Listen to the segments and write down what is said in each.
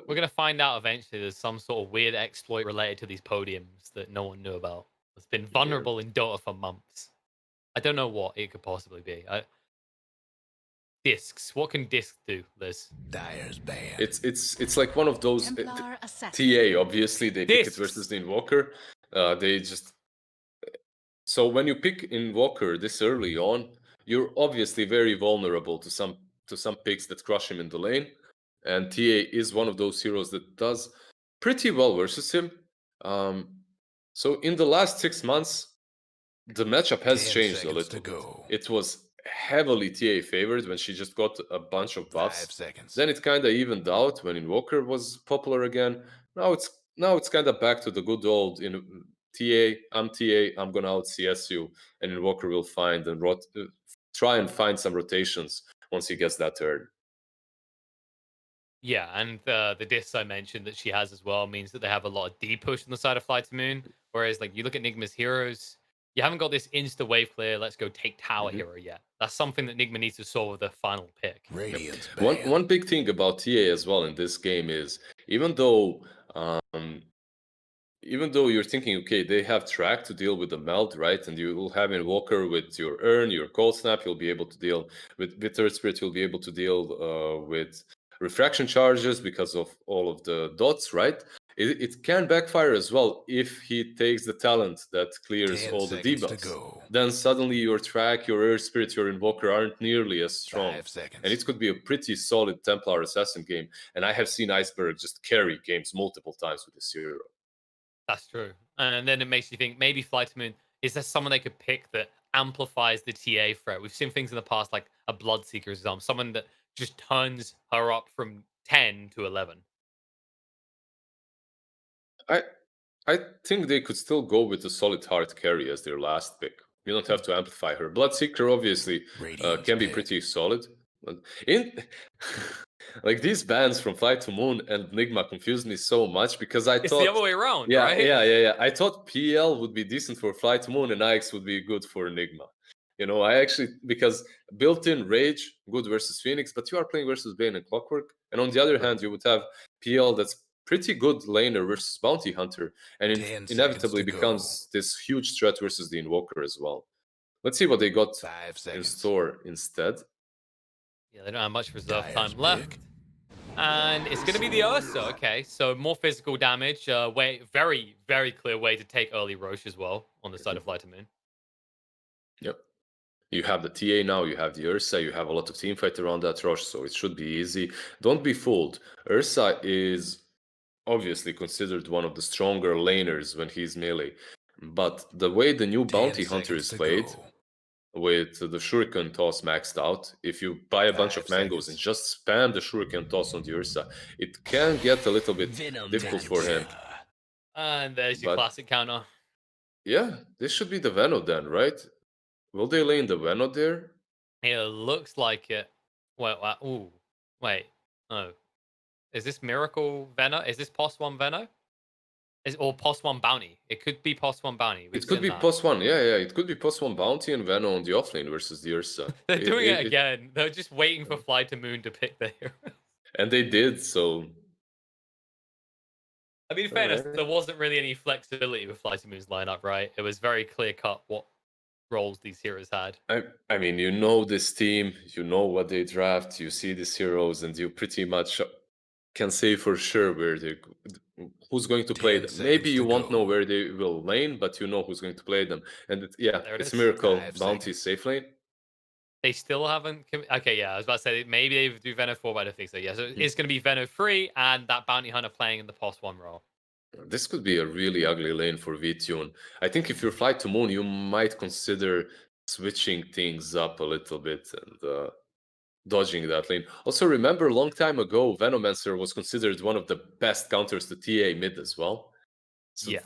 We're gonna find out eventually there's some sort of weird exploit related to these podiums that no one knew about. It's been Yeah. vulnerable in Dota for months. I don't know what it could possibly be. Discs. What can discs do, Liz? Dyer's banned. It's like one of those Templar TA. assassinated. Obviously, they pick it versus Discs. the Invoker. They just So when you pick Invoker this early on, you're obviously very vulnerable to some picks that crush him in the lane, and TA is one of those heroes that does pretty well versus him. Um, so in the last 6 months, the matchup has 10 changed a seconds to little bit. go. It was heavily TA favored when she just got a bunch of 5 buffs. seconds. Then it kind of evened out when Invoker was popular again. Now it's kind of back to the good old in TA. I'm gonna out CS you, and Invoker will find and try and find some rotations once he gets that turn. Yeah, and the discs I mentioned that she has as well means that they have a lot of D push on the side of FlyToMoon. Whereas, like, you look at Nigma's heroes, you haven't got this insta wave clear, let's go take tower Mhm. hero yet. That's something that Nigma needs to solve with the final pick. Yep. Radiant's One banned. one big thing about TA as well in this game is even though you're thinking, okay, they have track to deal with the meld, right? And you will have Invoker with your Urn, your Cold Snap, you'll be able to deal with Third Spirit, you'll be able to deal with refraction charges because of all of the dots, right? It can backfire as well if he takes the talent that clears 10 all the seconds to debuffs. go. Then suddenly your track, your Earth Spirit, your Invoker aren't nearly as strong. 5 And seconds. it could be a pretty solid Templar Assassin game. And I have seen Iceberg just carry games multiple times with this hero. That's true. And then it makes you think maybe FlyToMoon, is there someone they could pick that amplifies the TA threat? We've seen things in the past like a Bloodseeker example, someone that just turns her up from 10 to 11. I I think they could still go with the solid heart carry as their last pick. You don't have to amplify her. Bloodseeker obviously Radiant's can be pick. pretty solid. But in like these bans from FlyToMoon and Nigma confused me so much because I It's the thought, other way around, yeah, right? yeah, yeah, yeah. I thought PL would be decent for FlyToMoon and IX would be good for Nigma. I actually because built-in rage good versus Phoenix, but you are playing versus Bane and Clockwork, and on the other True. hand, you would have PL that's pretty good laner versus Bounty Hunter, and 10 seconds inevitably to go. becomes this huge threat versus the Invoker as well. Let's see what they got 5 in seconds. store instead. Yeah, they don't have much reserve Dyer's time left. pick. And it's going to be the Ursa. Okay, so more physical damage. Very, very clear way to take early Roche as well on the side of Mhm. FlyToMoon. Yep. You have the TA now, you have the Ursa, you have a lot of team fight around that Roche, so it should be easy. Don't be fooled. Ursa is obviously considered one of the stronger laners when he's melee. But the way the new 10 Bounty Hunter seconds is to played, go. with the Shuriken toss maxed out, if you buy a bunch 5 of mangoes and seconds. just spam the Shuriken toss on the Ursa, it can get a little bit Venom difficult for him. Ninja. And there's your But classic counter. yeah, this should be the Veno then, right? Will they lane the Veno there? It looks like it. Wait. Ooh. Wait. No. Is this Miracle Veno? Is this Post 1 Veno? Or Post 1 Bounty? It could be Post 1 Bounty. We've It could seen be that. plus one. Yeah, yeah. It could be plus one bounty and Veno on the offlane versus the Ursa. They're It, doing it it, it, again. They're just waiting for FlyToMoon to pick their hero. and they did, so. I mean, in All fairness, right. there wasn't really any flexibility with FlyToMoon's lineup, right? It was very clear cut what roles these heroes had. I mean, you know this team, you know what they draft, you see these heroes, and you pretty much can say for sure who's going to play 10 them. Maybe seconds you to won't know go. where they will lane, but you know who's going to play them. And yeah, There it it's a is. miracle. 5 Bounty seconds. safe lane. They still haven't. Okay, yeah, I was about to say maybe they do Veno 4, but I don't think so. Yeah, so it's going to be Veno 3 and that Bounty Hunter playing in the Post 1 role. This could be a really ugly lane for VTune. I think if you're FlyToMoon, you might consider switching things up a little bit and dodging that lane. Also, remember a long time ago, Venomancer was considered one of the best counters to TA mid as well. So Yeah.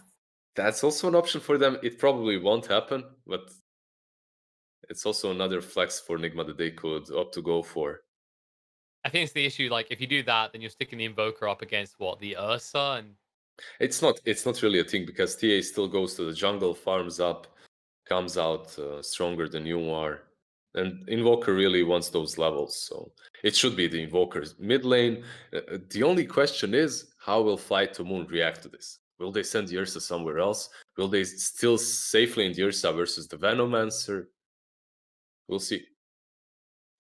that's also an option for them. It probably won't happen, but it's also another flex for Nigma that they could opt to go for. I think it's the issue. Like, if you do that, then you're sticking the Invoker up against what? The Ursa? And It's not really a thing because TA still goes to the jungle, farms up, comes out stronger than you are, And Invoker really wants those levels, so it should be the Invokers. Mid lane, the only question is, how will FlyToMoon react to this? Will they send the Ursa somewhere else? Will they still safely in the Ursa versus the Venomancer? We'll see.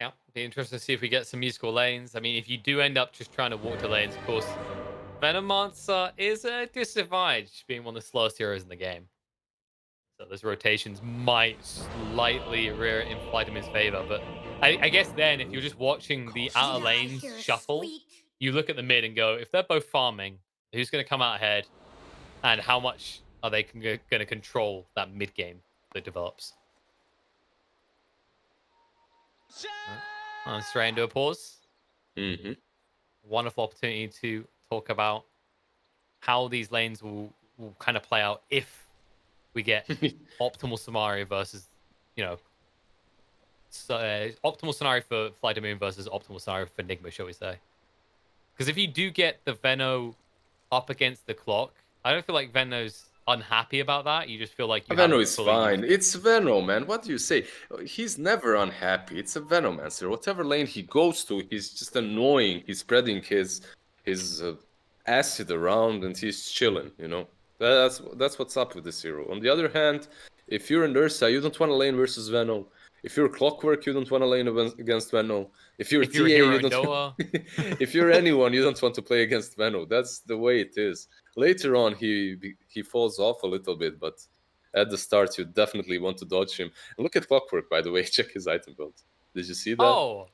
Yeah, be interested to see if we get some musical lanes. I mean, if you do end up just trying to walk to lanes, of course, Venomancer is a disadvantage, being one of the slowest heroes in the game. So those rotations might slightly rear in FlyToMoon's favor, but I guess then if you're just watching the outer lanes shuffle, you look at the mid and go, if they're both farming, who's going to come out ahead, and how much are they going to control that mid game that develops? I'm straight into a pause. Mm-hmm. Wonderful opportunity to talk about how these lanes will kind of play out if we get optimal scenario versus, you know, optimal scenario for FlyToMoon versus optimal scenario for Nigma, shall we say? Because if you do get the Veno up against the clock, I don't feel like Veno's unhappy about that. You just feel like you Veno haven't is fully fine. used it. It's Veno, man. What do you say? He's never unhappy. It's a Venomancer. Whatever lane he goes to, he's just annoying. He's spreading his acid around and he's chilling. You know, that's what's up with this hero. On the other hand, if you're an Ursa, you don't want to lane versus Veno. If you're Clockwork, you don't want to lane against Veno. If you're If you're a TA, hero you in don't. Noah, If you're anyone, you don't want to play against Veno. That's the way it is. Later on, he falls off a little bit, but at the start, you definitely want to dodge him. And look at Clockwork, by the way. Check his item build. Did you see that? oh,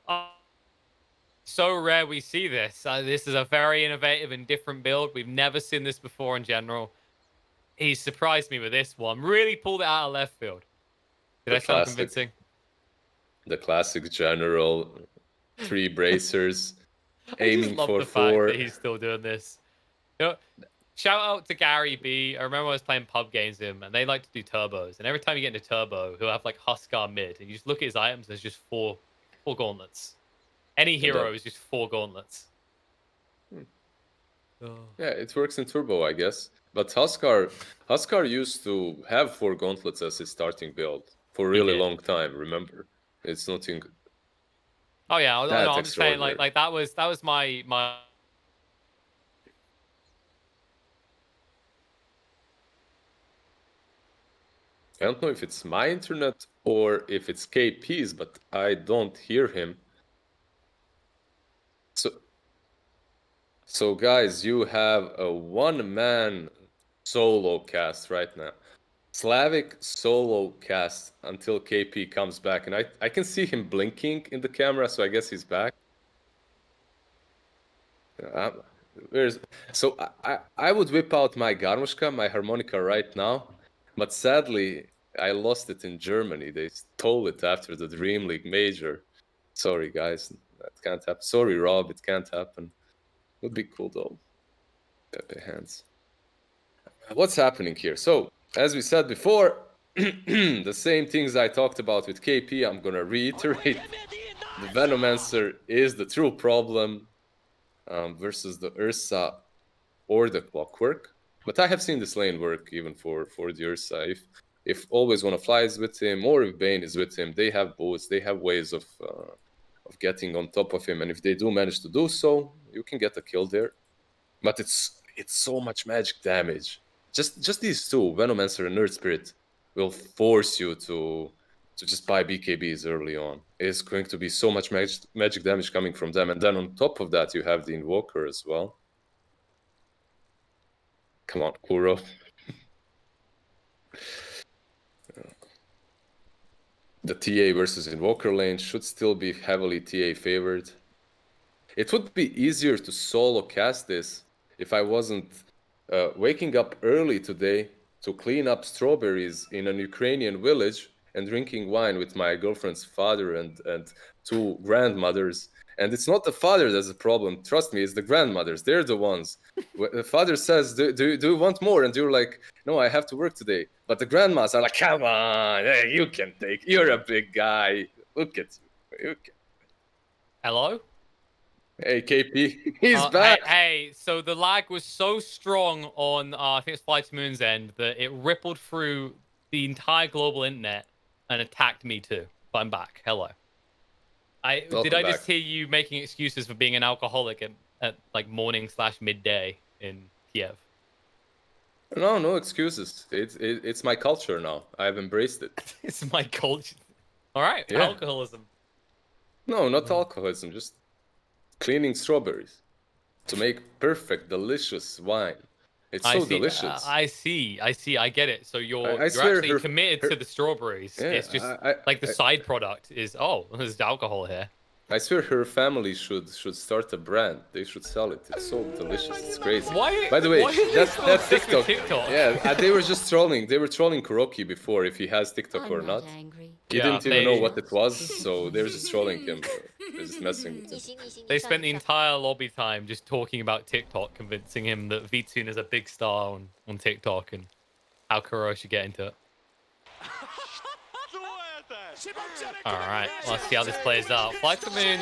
so rare we see this. This is a very innovative and different build. We've never seen this before in general. He surprised me with this one. Really pulled it out of left field. Did The I sound classic. convincing? The classic general. 3 bracers. I just Aiming love for the fact 4. that he's still doing this. You know, shout out to Gary B. I remember I was playing pub games with him, and they like to do turbos. And every time you get into turbo, he'll have like Huskar mid, and you just look at his items. There's just four gauntlets. Any hero is just 4 gauntlets. Oh. Yeah, it works in turbo, I guess. But Huskar used to have 4 gauntlets as his starting build for a really long time. Remember, it's nothing. Oh yeah, no, That's I'm just saying extraordinary. like that was my. I don't know if it's my internet or if it's KP's, but I don't hear him. So guys, you have a one-man solo cast right now. Slavic solo cast until KP comes back. And I can see him blinking in the camera, so I guess he's back. So I would whip out my garmushka, my harmonica right now, but sadly I lost it in Germany. They stole it after the Dream League Major. Sorry guys, that can't happen. Sorry Rob, it can't happen. Would be cool though. Pepe hands. What's happening here? So as we said before, the same things I talked about with KP, I'm gonna reiterate. The Venomancer is the true problem. Versus the Ursa or the Clockwork. But I have seen this lane work even for the Ursa. If Always Wanna Fly is with him or if Bane is with him, they have bullets, they have ways of getting on top of him. And if they do manage to do so, you can get a kill there. But it's so much magic damage. Just these two, Venomancer and Nerd Spirit, will force you to just buy BKBs early on. It's going to be so much magic damage coming from them. And then on top of that, you have the Invoker as well. Come on, Kuro. The TA versus Invoker lane should still be heavily TA favored. It would be easier to solo cast this if I wasn't waking up early today to clean up strawberries in an Ukrainian village and drinking wine with my girlfriend's father and 2 grandmothers. And it's not the father that's the problem. Trust me, it's the grandmothers. They're the ones. The father says, do you want more? And you're like, no, I have to work today. But the grandmas are like, come on, hey, you can take, you're a big guy. Look at you. Hello? Hey, KP, he's back. Hey, so the lag was so strong on, I think it's FlyToMoon's end, that it rippled through the entire global internet and attacked me too. but I'm back. Hello. Did Welcome I just back. hear you making excuses for being an alcoholic at like morning/midday in Kiev? No, no excuses. It's my culture now. I've embraced it. It's my culture. All right, Yeah. alcoholism. No, not alcoholism. Just cleaning strawberries to make perfect, delicious wine. It's I so see. delicious. I get it. So I you're swear actually committed to her the strawberries. yeah, It's just like the side product is there's alcohol here. I swear her family should start a brand. They should sell it. It's so delicious. It's crazy. Why? By the way, Why are they that's so that obsessed with TikTok. TikTok? Yeah, they were just trolling. They were trolling Kuroki before if he has TikTok or I'm not. not angry. He Yeah, didn't even know they- what it was, so they were just trolling him. They're just messing with him. They spent the entire lobby time just talking about TikTok, convincing him that VTune is a big star on TikTok and how Kuro should get into it. All right, let's see how this plays out. FlyToMoon.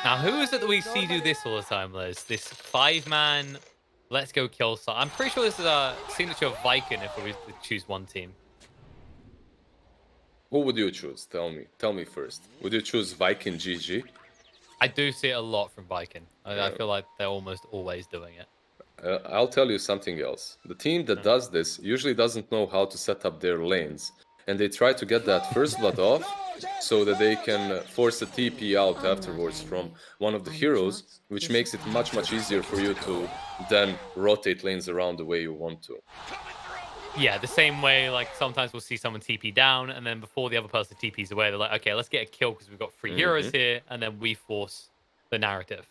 Now, who is it that we see do this all the time, Liz? This 5-man, let's go kill side. I'm pretty sure this is a signature of Viking if we choose one team. Who would you choose? Tell me. Tell me first. Would you choose Viking GG? I do see it a lot from Viking. I feel like they're almost always doing it. I'll tell you something else. The team that does this usually doesn't know how to set up their lanes, and they try to get that first blood off so that they can force a TP out afterwards from one of the heroes, which makes it much easier for you to then rotate lanes around the way you want to. Yeah, the same way, like, sometimes we'll see someone TP down, and then before the other person TPs away, they're like, okay, let's get a kill because we've got 3 heroes here, and then we force the narrative.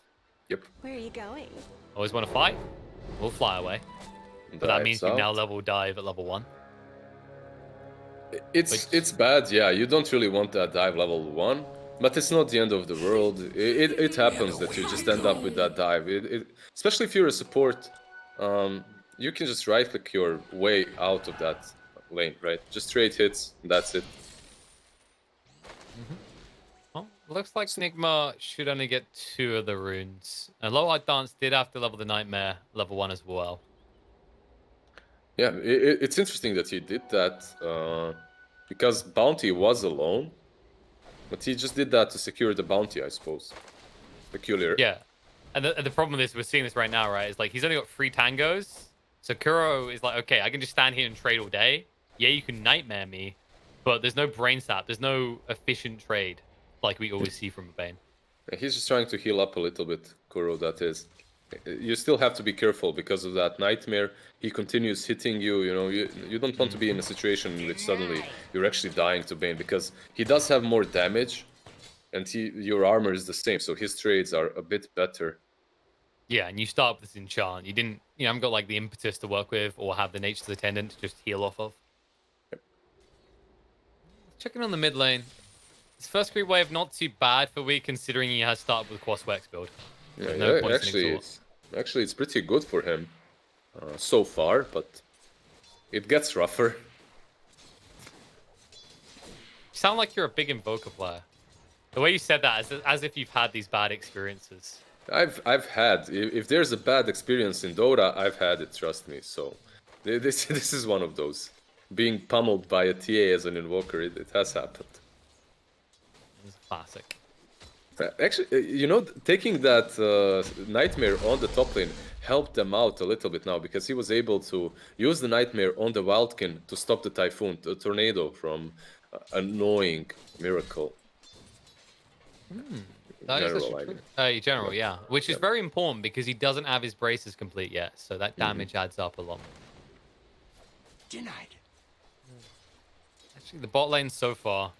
Yep. Where are you going? Always want to fight? We'll fly away. But that means we now level dive at level 1. It's bad, yeah. You don't really want that dive level 1, but it's not the end of the world. It happens that you just end up with that dive. Especially if you're a support, you can just right-click your way out of that lane, right? Just straight hits, that's it. Well, looks like Nigma should only get 2 of the runes. And Low Light Dance did have to level the Nightmare level 1 as well. Yeah, it's interesting that he did that because Bounty was alone, but he just did that to secure the bounty, I suppose. Peculiar. Yeah. And the problem is, we're seeing this right now, right? Is like, he's only got 3 tangos. So Kuro is like, okay, I can just stand here and trade all day. Yeah, you can Nightmare me, but there's no brain sap. There's no efficient trade like we always see from a Bane. He's just trying to heal up a little bit, Kuro, that is. You still have to be careful because of that Nightmare. He continues hitting you, you know, you don't want to be in a situation in which suddenly you're actually dying to Bane, because he does have more damage and your armor is the same, so his trades are a bit better. Yeah, and you start with this enchant. You haven't got like the impetus to work with or have the nature's attendant to just heal off of. Yep. Checking on the mid lane. His first creep wave not too bad for Wii, considering he has started with Quaswex build. Yeah, actually, it's pretty good for him so far, but it gets rougher. You sound like you're a big Invoker player. The way you said that, as if you've had these bad experiences. I've had, if there's a bad experience in Dota, I've had it, trust me. So this is one of those. Being pummeled by a TA as an Invoker, it has happened. It's a classic. Actually, you know, taking that Nightmare on the top lane helped them out a little bit now, because he was able to use the Nightmare on the Wildkin to stop the Typhoon, the Tornado from annoying Miracle. That is actually true. General, yeah. Which is very important because he doesn't have his braces complete yet, so that damage adds up a lot. Denied. Actually, the bot lane so far.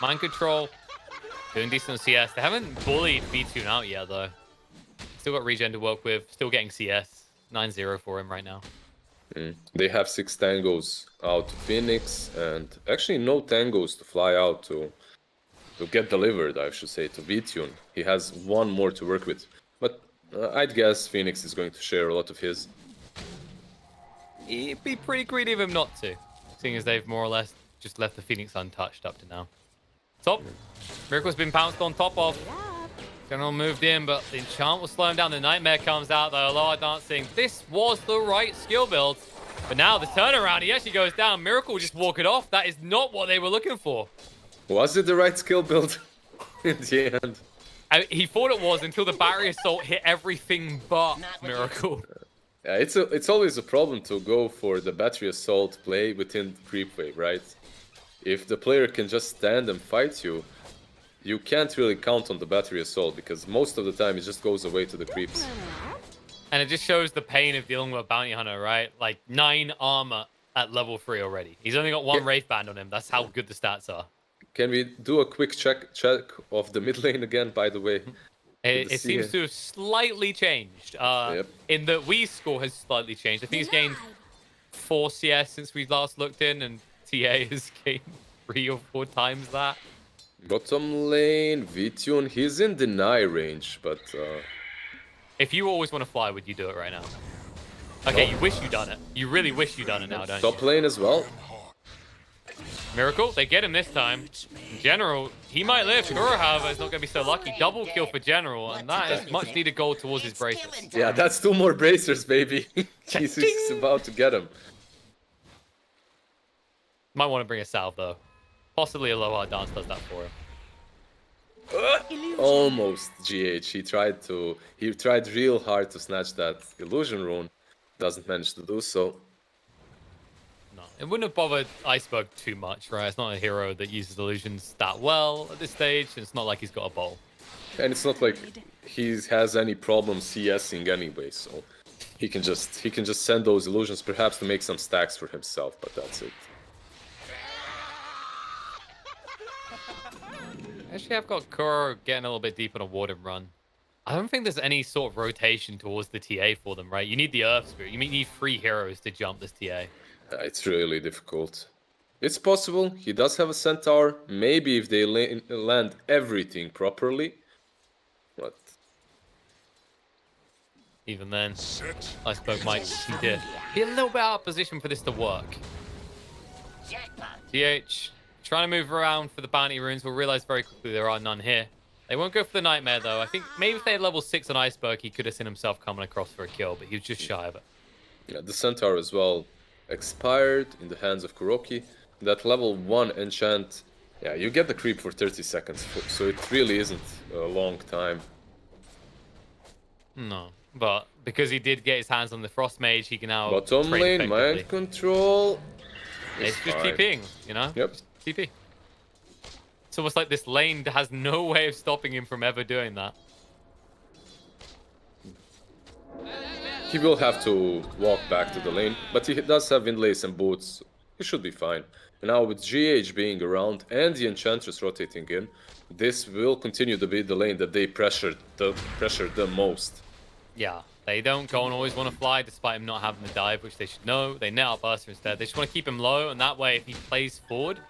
Mind Control. Doing decent on CS. They haven't bullied VTune out yet, though. Still got regen to work with. Still getting CS. 9-0 for him right now. They have 6 tangos out to Phoenix, and actually no tangos to fly out to get delivered, I should say, to VTune. He has 1 more to work with. But I'd guess Phoenix is going to share a lot of his. It'd be pretty greedy of him not to, seeing as they've more or less just left the Phoenix untouched up to now. Top. Miracle's been pounced on top of. General moved in, but the enchant will slow him down. The Nightmare comes out, though. Alara dancing. This was the right skill build. But now the turnaround, he actually goes down. Miracle just walk it off. That is not what they were looking for. Was it the right skill build in the end? He thought it was until the battery assault hit everything but Miracle. Yeah, it's always a problem to go for the battery assault play within creep wave, right? If the player can just stand and fight you, you can't really count on the battery assault because most of the time it just goes away to the creeps. And it just shows the pain of dealing with a bounty hunter, right? Like 9 armor at level 3 already. He's only got 1 Wraith Band on him. That's how good the stats are. Can we do a quick check of the mid lane again, by the way? It seems to have slightly changed. In the Wii score has slightly changed. I think he's gained 4 CS since we last looked in, and TA has gained 3 or 4 times that. Bottom lane, Vitune, he's in deny range, but... If you always want to fly, would you do it right now? Okay, you wish you'd done it. You really wish you'd done it now, don't you? Top lane as well. Miracle, they get him this time. In General, he might live. Kuro, however, is not going to be so lucky. Double kill for General, and that is much needed gold towards his braces. Yeah, that's 2 more bracers, baby. He's about to get him. Might want to bring a salve, though. Possibly a low hard dance does that for him. Almost GH. He tried real hard to snatch that illusion rune. Doesn't manage to do so. No, it wouldn't have bothered Iceberg too much, right? It's not a hero that uses illusions that well at this stage. And it's not like he's got a bowl. And it's not like he has any problem CSing anyway, so he can just send those illusions perhaps to make some stacks for himself, but that's it. Actually, I've got Kuro getting a little bit deep on a Warden run. I don't think there's any sort of rotation towards the TA for them, right? You need the Earth Spirit. You need 3 heroes to jump this TA. It's really difficult. It's possible. He does have a Centaur. Maybe if they land everything properly. But... even then, Iceberg might be a little bit out of position for this to work. TH trying to move around for the bounty runes. We'll realize very quickly there are none here. They won't go for the Nightmare, though. I think maybe if they had level 6 on Iceberg, he could have seen himself coming across for a kill, but he was just shy of it. Yeah, the Centaur as well expired in the hands of Kuroki. That level 1 enchant, yeah, you get the creep for 30 seconds, so it really isn't a long time. No, but because he did get his hands on the Frost Mage, he can now Bottom lane, mind control. It's just TPing, you know? Yep. Just TP. It's almost like this lane has no way of stopping him from ever doing that. He will have to walk back to the lane, but he does have Windlace and boots. He should be fine. And now with GH being around and the Enchantress rotating in, this will continue to be the lane that they pressure the most. Yeah, they don't go and always want to fly despite him not having the dive, which they should know. They net out Burster instead. They just want to keep him low, and that way if he plays forward,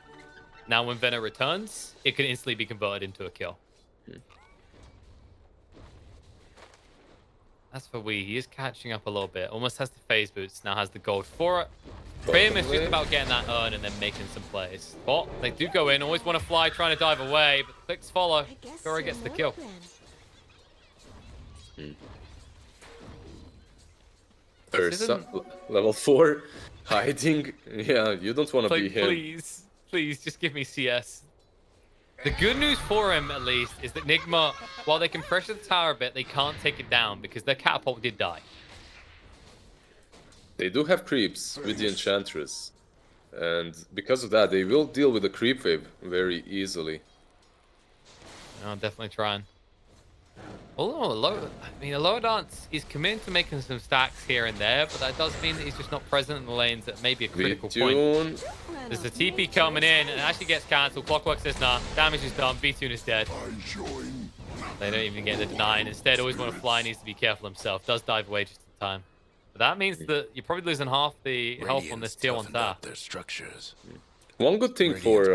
now when Venom returns, it can instantly be converted into a kill. As for Wii, he is catching up a little bit. Almost has the phase boots, now has the gold for it. For him, it's just about getting that urn and then making some plays. But they do go in, always want to fly, trying to dive away, but the clicks follow. Goro gets the kill. Level 4, hiding. Yeah, you don't want to be him. Please, just give me CS. The good news for him, at least, is that Nigma, while they can pressure the tower a bit, they can't take it down because their catapult did die. They do have creeps with the Enchantress. And because of that, they will deal with the creep wave very easily. I'm definitely trying. Although, a lower dance is committing to making some stacks here and there, but that does mean that he's just not present in the lanes at maybe a critical point. There's a TP coming in, and it actually gets cancelled. Clockwork says, nah, damage is done, B-Tune is dead. They don't even get the deny, and instead always want to fly, needs to be careful himself. Does dive away just in time. But that means that you're probably losing half the health on this tier 1 tower. One good thing for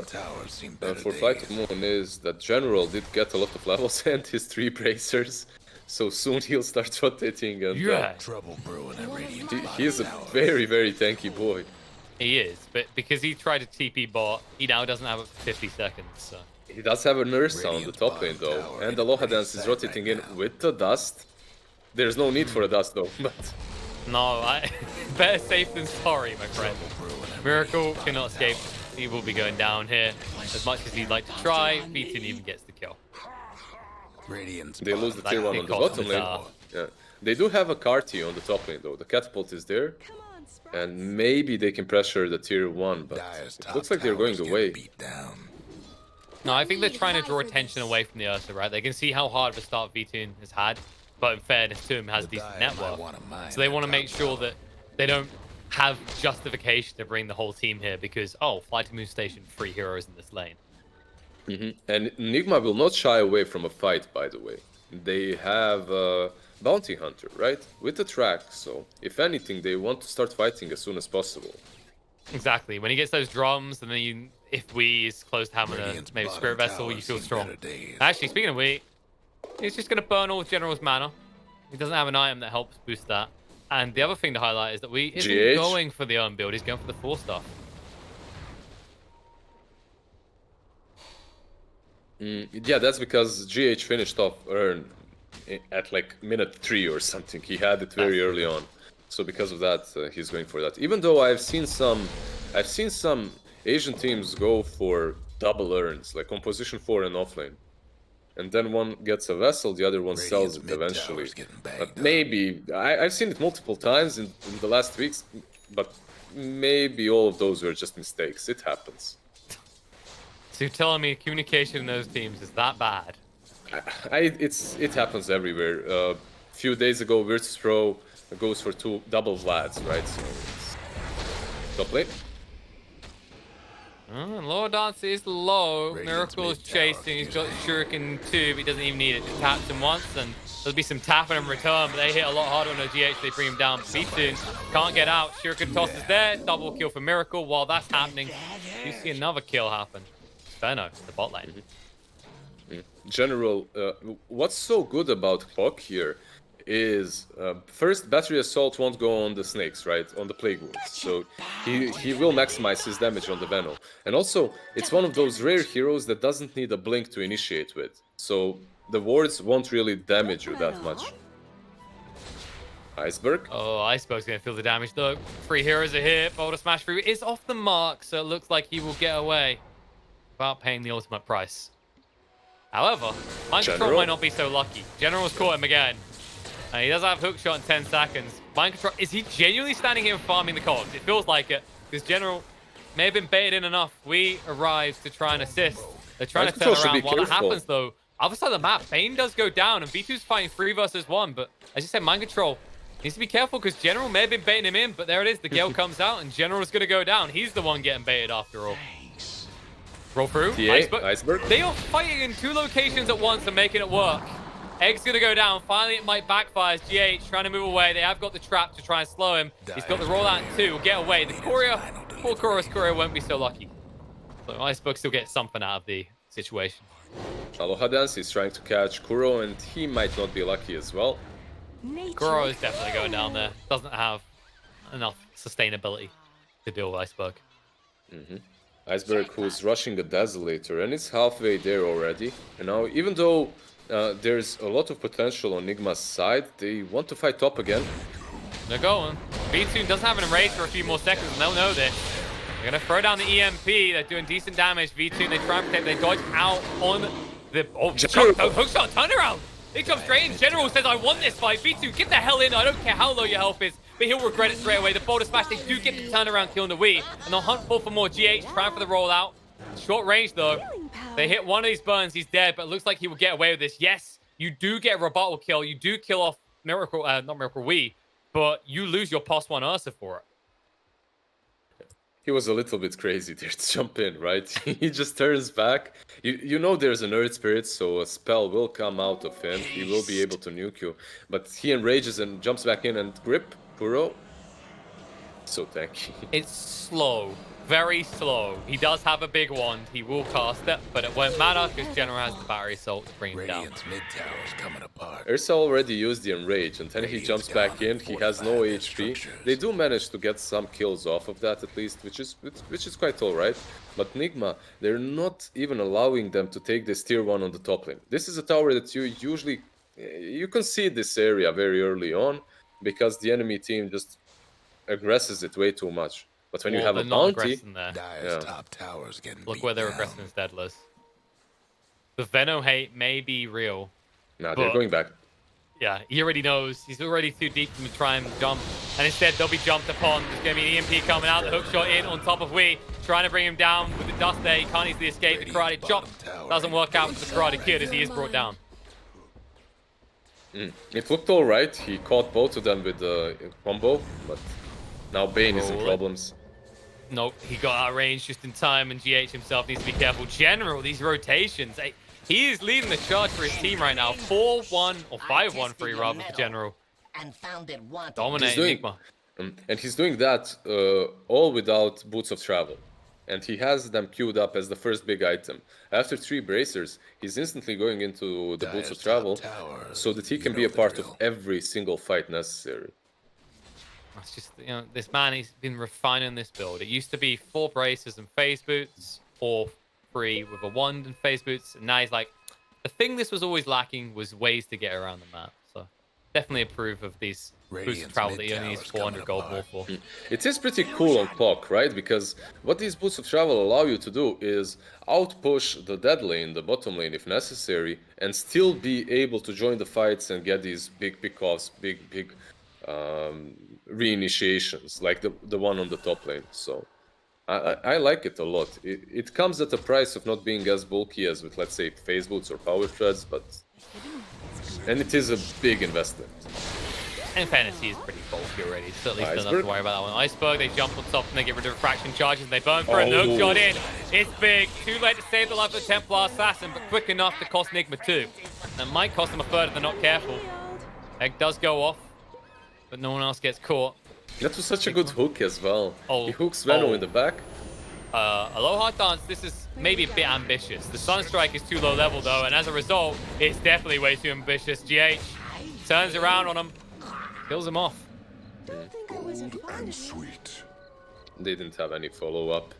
FlyToMoon is that General did get a lot of levels and his 3 bracers, so soon he'll start rotating. And he's a very, very tanky boy. He is, but because he tried to TP bot, he now doesn't have it for 50 seconds. So. He does have a nurse on the top lane though, and the Aloha Dance is rotating in with the dust. There's no need for a dust though, but... No, better safe than sorry, my friend. Miracle cannot escape. he will be going down here. As much as he'd like to try, V2 even gets the kill. They lose the tier 1 on the cost bottom the lane. tower. Yeah. They do have a Carti on the top lane though. The catapult is there. And maybe they can pressure the tier 1, but it looks like they're going away. No, I think they're trying to draw attention away from the Ursa, right? They can see how hard of a start V2 has had, but in fairness to him, has decent net worth. So they want to make sure that they don't have justification to bring the whole team here because, oh, FlyToMoon stationed 3 heroes in this lane. And Nigma will not shy away from a fight, by the way. They have a bounty hunter, right? With the track, so if anything, they want to start fighting as soon as possible. Exactly. When he gets those drums, and then if we is close to having a maybe spirit vessel, you feel strong. Actually, speaking of we, he's just going to burn all General's mana. He doesn't have an item that helps boost that. And the other thing to highlight is that we isn't going for the own build. He's going for the 4 stuff. Yeah, that's because GH finished off Earn at like minute 3 or something. He had it very early on, so because of that, he's going for that. Even though I've seen some Asian teams go for double Earns, like on position 4 and offlane, and then one gets a vessel, the other one sells it eventually. But maybe I've seen it multiple times in the last weeks, but maybe all of those were just mistakes. It happens. So you're telling me communication in those teams is that bad? It happens everywhere. A few days ago, Virtus Pro goes for 2 double Vlads, right? So it's top lane. Low dance is low. Miracle is chasing. He's got Shuriken 2, but he doesn't even need it. Just taps him once, and there'll be some tapping in return, but they hit a lot harder on the GH. They bring him down. Beatun can't get out. Shuriken toss is there. Double kill for Miracle. While that's happening, you see another kill happen. Inferno in the bot lane. General, what's so good about Hawk here is first battery assault won't go on the snakes, right, on the plague wounds, so he will maximize his damage on the Venom, and also it's one of those rare heroes that doesn't need a blink to initiate with, so the wards won't really damage you that much. Iceberg. Oh, Iceberg's gonna feel the damage though. 3 heroes are here. Boulder Smash 3 is off the mark, so it looks like he will get away without paying the ultimate price. However, Mind Control might not be so lucky. General's caught him again. He does have hook shot in 10 seconds. Mind Control, is he genuinely standing here and farming the cogs? It feels like it, because General may have been baited in enough. We arrive to try and assist. They're trying to turn around. While that happens though, other side of the map, Bane does go down, and V2's fighting 3 versus 1, but as you said, Mind Control needs to be careful, because General may have been baiting him in, but there it is. The Gale comes out, and General's going to go down. He's the one getting baited after all. Roll through. Iceberg. They are fighting in 2 locations at once and making it work. Egg's going to go down. Finally, it might backfire. GH trying to move away. They have got the trap to try and slow him. He's got the rollout in 2. Get away. The courier, poor Chorus courier won't be so lucky. So Iceberg still gets something out of the situation. Aloha Dance is trying to catch Kuro, and he might not be lucky as well. Kuro is definitely going down there. Doesn't have enough sustainability to deal with Iceberg. Iceberg, who's rushing the Desolator, and it's halfway there already. And now, even though there's a lot of potential on Nigma's side, they want to fight top again. They're going. V2 doesn't have an erase for a few more seconds, and they'll know this. They're going to throw down the EMP. They're doing decent damage. V2, they try and protect. They dodge out on the... Oh, hook shot, turn around. They jump straight in. General says, I want this fight. V2, get the hell in. I don't care how low your health is. But he'll regret it straight away. The Boulder Smash, they do get the turnaround kill on the Wii. And they'll hunt for more GH, trying for the rollout. Short range, though. They hit one of these burns. He's dead, but it looks like he will get away with this. Yes, you do get a rebuttal kill. You do kill off Miracle, not Miracle Wii, but you lose your +1 Ursa for it. He was a little bit crazy there to jump in, right? He just turns back. You know there's an Earth Spirit, so a spell will come out of him. He will be able to nuke you. But he enrages and jumps back in and grip Kuro. So tanky. It's slow. Very slow. He does have a big wand. He will cast it, but it won't matter because General has the battery assault to bring him down. Mid tower is coming apart. Ursa already used the enrage, and then he jumps back in. He has no HP. They do manage to get some kills off of that at least, which is quite alright. But Nigma, they're not even allowing them to take this tier 1 on the top lane. This is a tower that you can see this area very early on because the enemy team just aggresses it way too much. But when you Well, have they're a not bounty, aggressing there. Dire's Yeah. top tower's getting Look beat where they're down. aggressing instead, Liz. The Veno hate may be real. nah, they're But going back. yeah, he already knows. He's already too deep for him to try and jump. And instead, they'll be jumped upon. There's going to be an EMP coming out. The hook shot in on top of Wee. Trying to bring him down with the dust there. He can't easily escape. The karate chop doesn't work out for the karate kid as he is brought down. It looked all right. He caught both of them with the combo, but now Bane is in Roll it. problems. Nope, he got out of range just in time, and GH himself needs to be careful. General, these rotations. He is leading the charge for his team right now. 4-1, or 5-1 for you, rather, for General. And found it wanted. Dominating Nigma. And he's doing that all without Boots of Travel. And he has them queued up as the first big item. After 3 bracers, he's instantly going into the Boots of Dire's top Travel tower, so that he you can know be a the part of drill. every single fight necessary. It's just, you know, this man, he's been refining this build. It used to be 4 braces and phase boots, or 3 with a wand and phase boots. And now he's like, the thing this was always lacking was ways to get around the map. So definitely approve of these boots of Radiant's travel that he only mid needs tower's 400 gold coming more for. It is pretty cool on clock, right? Because what these Boots of Travel allow you to do is outpush the dead lane, the bottom lane if necessary, and still be able to join the fights and get these big pickoffs, big reinitiations, like the one on the top lane. So I like it a lot. It comes at a price of not being as bulky as with, let's say, phase boots or power threads, and it is a big investment. And Fantasy is pretty bulky already, so at least don't have Iceberg? to worry about that one. Iceberg, they jump on top and they get rid of refraction charges and they burn for it. And the hook Oh. shot in. It's big. Too late to save the life of the Templar Assassin, but quick enough to cost Nigma 2. And might cost them a third if they're not careful. Egg does go off, but no one else gets caught. That was such a good hook as well. Oh. He hooks Venom Oh. in the back. Aloha Dance, this is maybe a bit ambitious. The Sunstrike is too low level though, and as a result, it's definitely way too ambitious. GH turns around on him, kills him off. Gold and sweet. They didn't have any follow-up.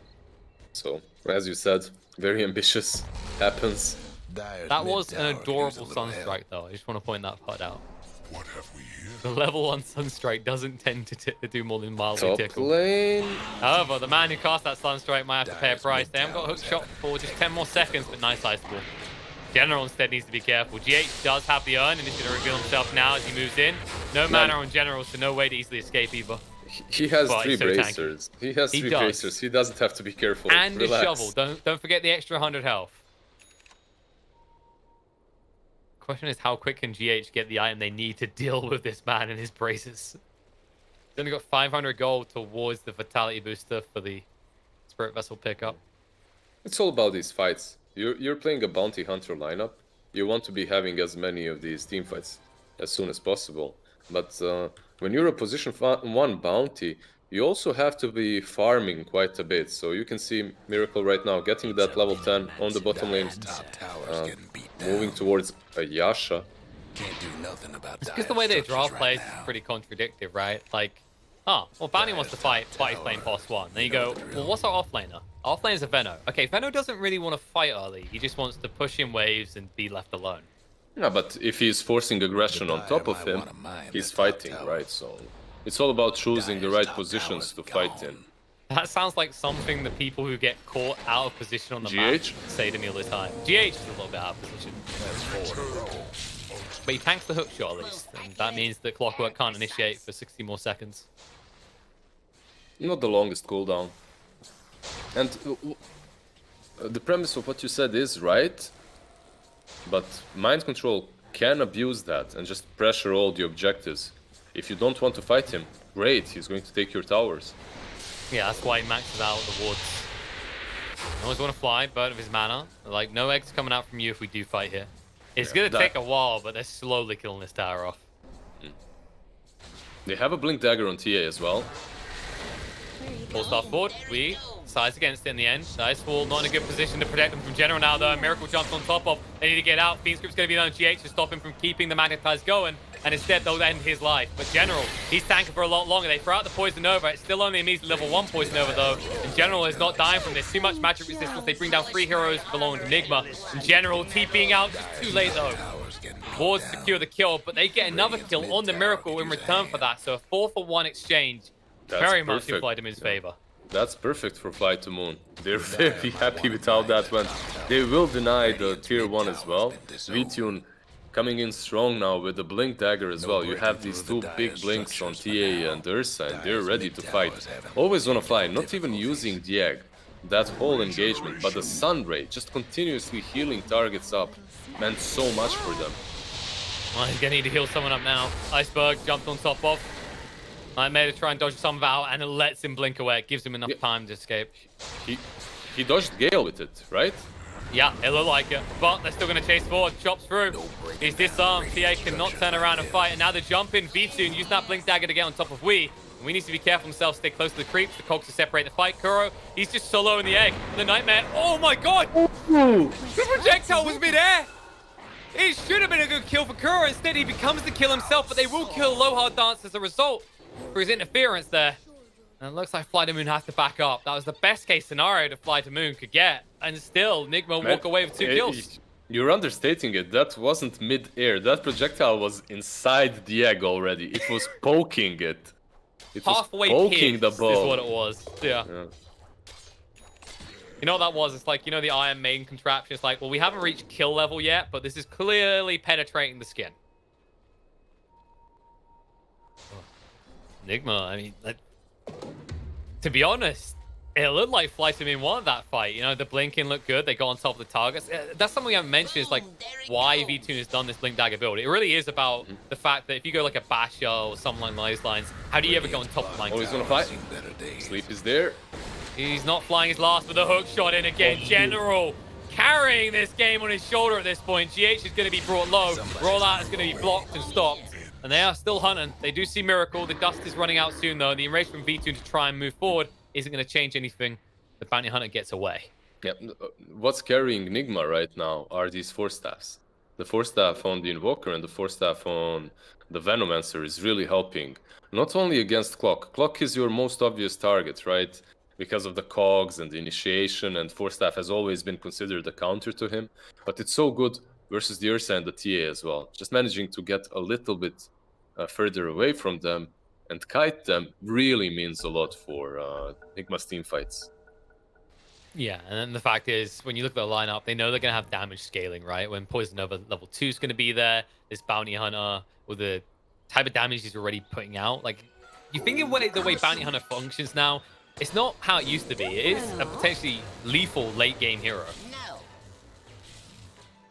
So, as you said, very ambitious. Happens. Dire's That mid was an tower needs a adorable little help. Sunstrike though. I just want to point that part out. What have we here? The level 1 Sunstrike doesn't tend to do more than mildly Top tickle. lane. However, the man who cast that Sunstrike might have to pay a Dire's price. mid They haven't got hook tower's shot for just 10 more seconds, but nice ice ball. General instead needs to be careful. GH does have the urn and is going to reveal himself now as he moves in. No mana on General, so no way to easily escape either. He has But 3 he's so tanky. bracers. He has He 3 does. bracers. He doesn't have to be careful. And a Relax. shovel. Don't forget the extra 100 health. Question is, how quick can GH get the item they need to deal with this man and his braces? He's only got 500 gold towards the Vitality booster for the Spirit Vessel pickup. It's all about these fights. You're playing a bounty hunter lineup. You want to be having as many of these team fights as soon as possible. But when you're a position 1 bounty, you also have to be farming quite a bit. So you can see Miracle right now getting that level 10 on the bottom lane, Dire's top tower's getting beat down. moving towards a Yasha. Can't do nothing about Because Dire's the way they draw structures plays right is now. pretty contradictory, right? Like, oh, well, Bounty wants to fight, but he's playing past 1. Then you go, well, what's our offlaner? Our offlaner is a Veno. Okay, Veno doesn't really want to fight early. He just wants to push in waves and be left alone. Yeah, but if he's forcing aggression on top of might him, wanna mine he's the top fighting, tower. right? So it's all about choosing the Dire's right top positions to tower's fight gone. in. That sounds like something that people who get caught out of position on the GH? map say to me all the time. GH is a little bit out of position. But he tanks the hook shot at least, and that means that Clockwork can't initiate for 60 more seconds. Not the longest cooldown. And the premise of what you said is right, but mind control can abuse that and just pressure all the objectives. If you don't want to fight him, great, he's going to take your towers. Yeah, that's why he maxes out the wards. I always want to fly, burn of his mana. Like, no eggs coming out from you if we do fight here. It's Yeah, going to that- take a while, but they're slowly killing this tower off. They have a Blink Dagger on TA as well. Full start forward. We sides against it in the end. Icefall not in a good position to protect them from General now, though. Miracle jumps on top of. They need to get out. Fiend Script's going to be on GH to stop him from keeping the Magnetize going. And instead, they'll end his life. But General, he's tanking for a lot longer. They throw out the Poison Over. It's still only a measly level 1 Poison Over, though. And General is not dying from this. Too much magic resistance. They bring down 3 heroes belonging to Nigma. And General TPing out. Just too late, though. Tower's getting beat Wards down. secure the kill, but they get another Radiant's kill on the mid-tower Miracle could in use a return hand. for that. So a 4-for-1 exchange. That's Very much perfect. in FlyToMoon's favor. That's perfect for FlyToMoon. They're very happy with how that went. They will deny the tier 1 as well. VTune coming in strong now with the Blink Dagger as well. You have these two big blinks on TA and Ursa, and they're ready to fight. Always on a fly, not even using the egg. That whole engagement, but the Sunray just continuously healing targets up meant so much for them. Well, he's gonna need to heal someone up now. Iceberg jumped on top of. Nightmare to try and dodge some out, and it lets him blink away. It gives him enough time to escape. He dodged Gale with it, right? Yeah, it looked like it, but they're still going to chase forward. Chops through. He's disarmed. TA cannot turn around and fight, and now they're jumping. V2 using that Blink Dagger to get on top of Wii. And we need to be careful themselves, stay close to the creeps, the cogs to separate the fight. Kuro, he's just solo in the egg. The Nightmare, oh my god! His projectile was mid-air! It should have been a good kill for Kuro. Instead, he becomes the kill himself, but they will kill Lohar Dance as a result for his interference there. And it looks like FlyToMoon has to back up. That was the best case scenario that FlyToMoon could get. And still, Nigma walk away with 2 kills. You're understating it. That wasn't mid-air. That projectile was inside the egg already. It was poking it. It was Halfway poking the pierced ball. is what it was. Yeah. You know what that was? It's like, you know the Iron Maiden contraption? It's like, well, we haven't reached kill level yet, but this is clearly penetrating the skin. Nigma, I mean, to be honest, it looked like FlyToMoon won that fight. You know, the blinking looked good. They got on top of the targets. That's something we haven't mentioned is like why V2 has done this Blink Dagger build. It really is about the fact that if you go like a Basher or something along those lines, how do you ever go on top of line? Oh, he's gonna fight. Sleep is there. He's not flying his last with a hook shot in again. General carrying this game on his shoulder at this point. GH is going to be brought low. Rollout is going to be blocked and stopped. And they are still hunting. They do see Miracle. The dust is running out soon, though. The enrage from V2 to try and move forward isn't going to change anything. The Bounty Hunter gets away. Yeah, what's carrying Nigma right now are these 4 staffs. The 4 staff on the Invoker and the 4 staff on the Venomancer is really helping. Not only against Clock. Clock is your most obvious target, right? Because of the cogs and the initiation, and 4 staff has always been considered a counter to him. But it's so good versus the Ursa and the TA as well. Just managing to get a little bit further away from them and kite them really means a lot for Nigma's team fights. Yeah, and then the fact is, when you look at the lineup, they know they're going to have damage scaling, right? When Poison Nova level 2 is going to be there, this Bounty Hunter, with the type of damage he's already putting out. Like, you think of the way Bounty Hunter functions now, it's not how it used to be. It is a potentially lethal late-game hero.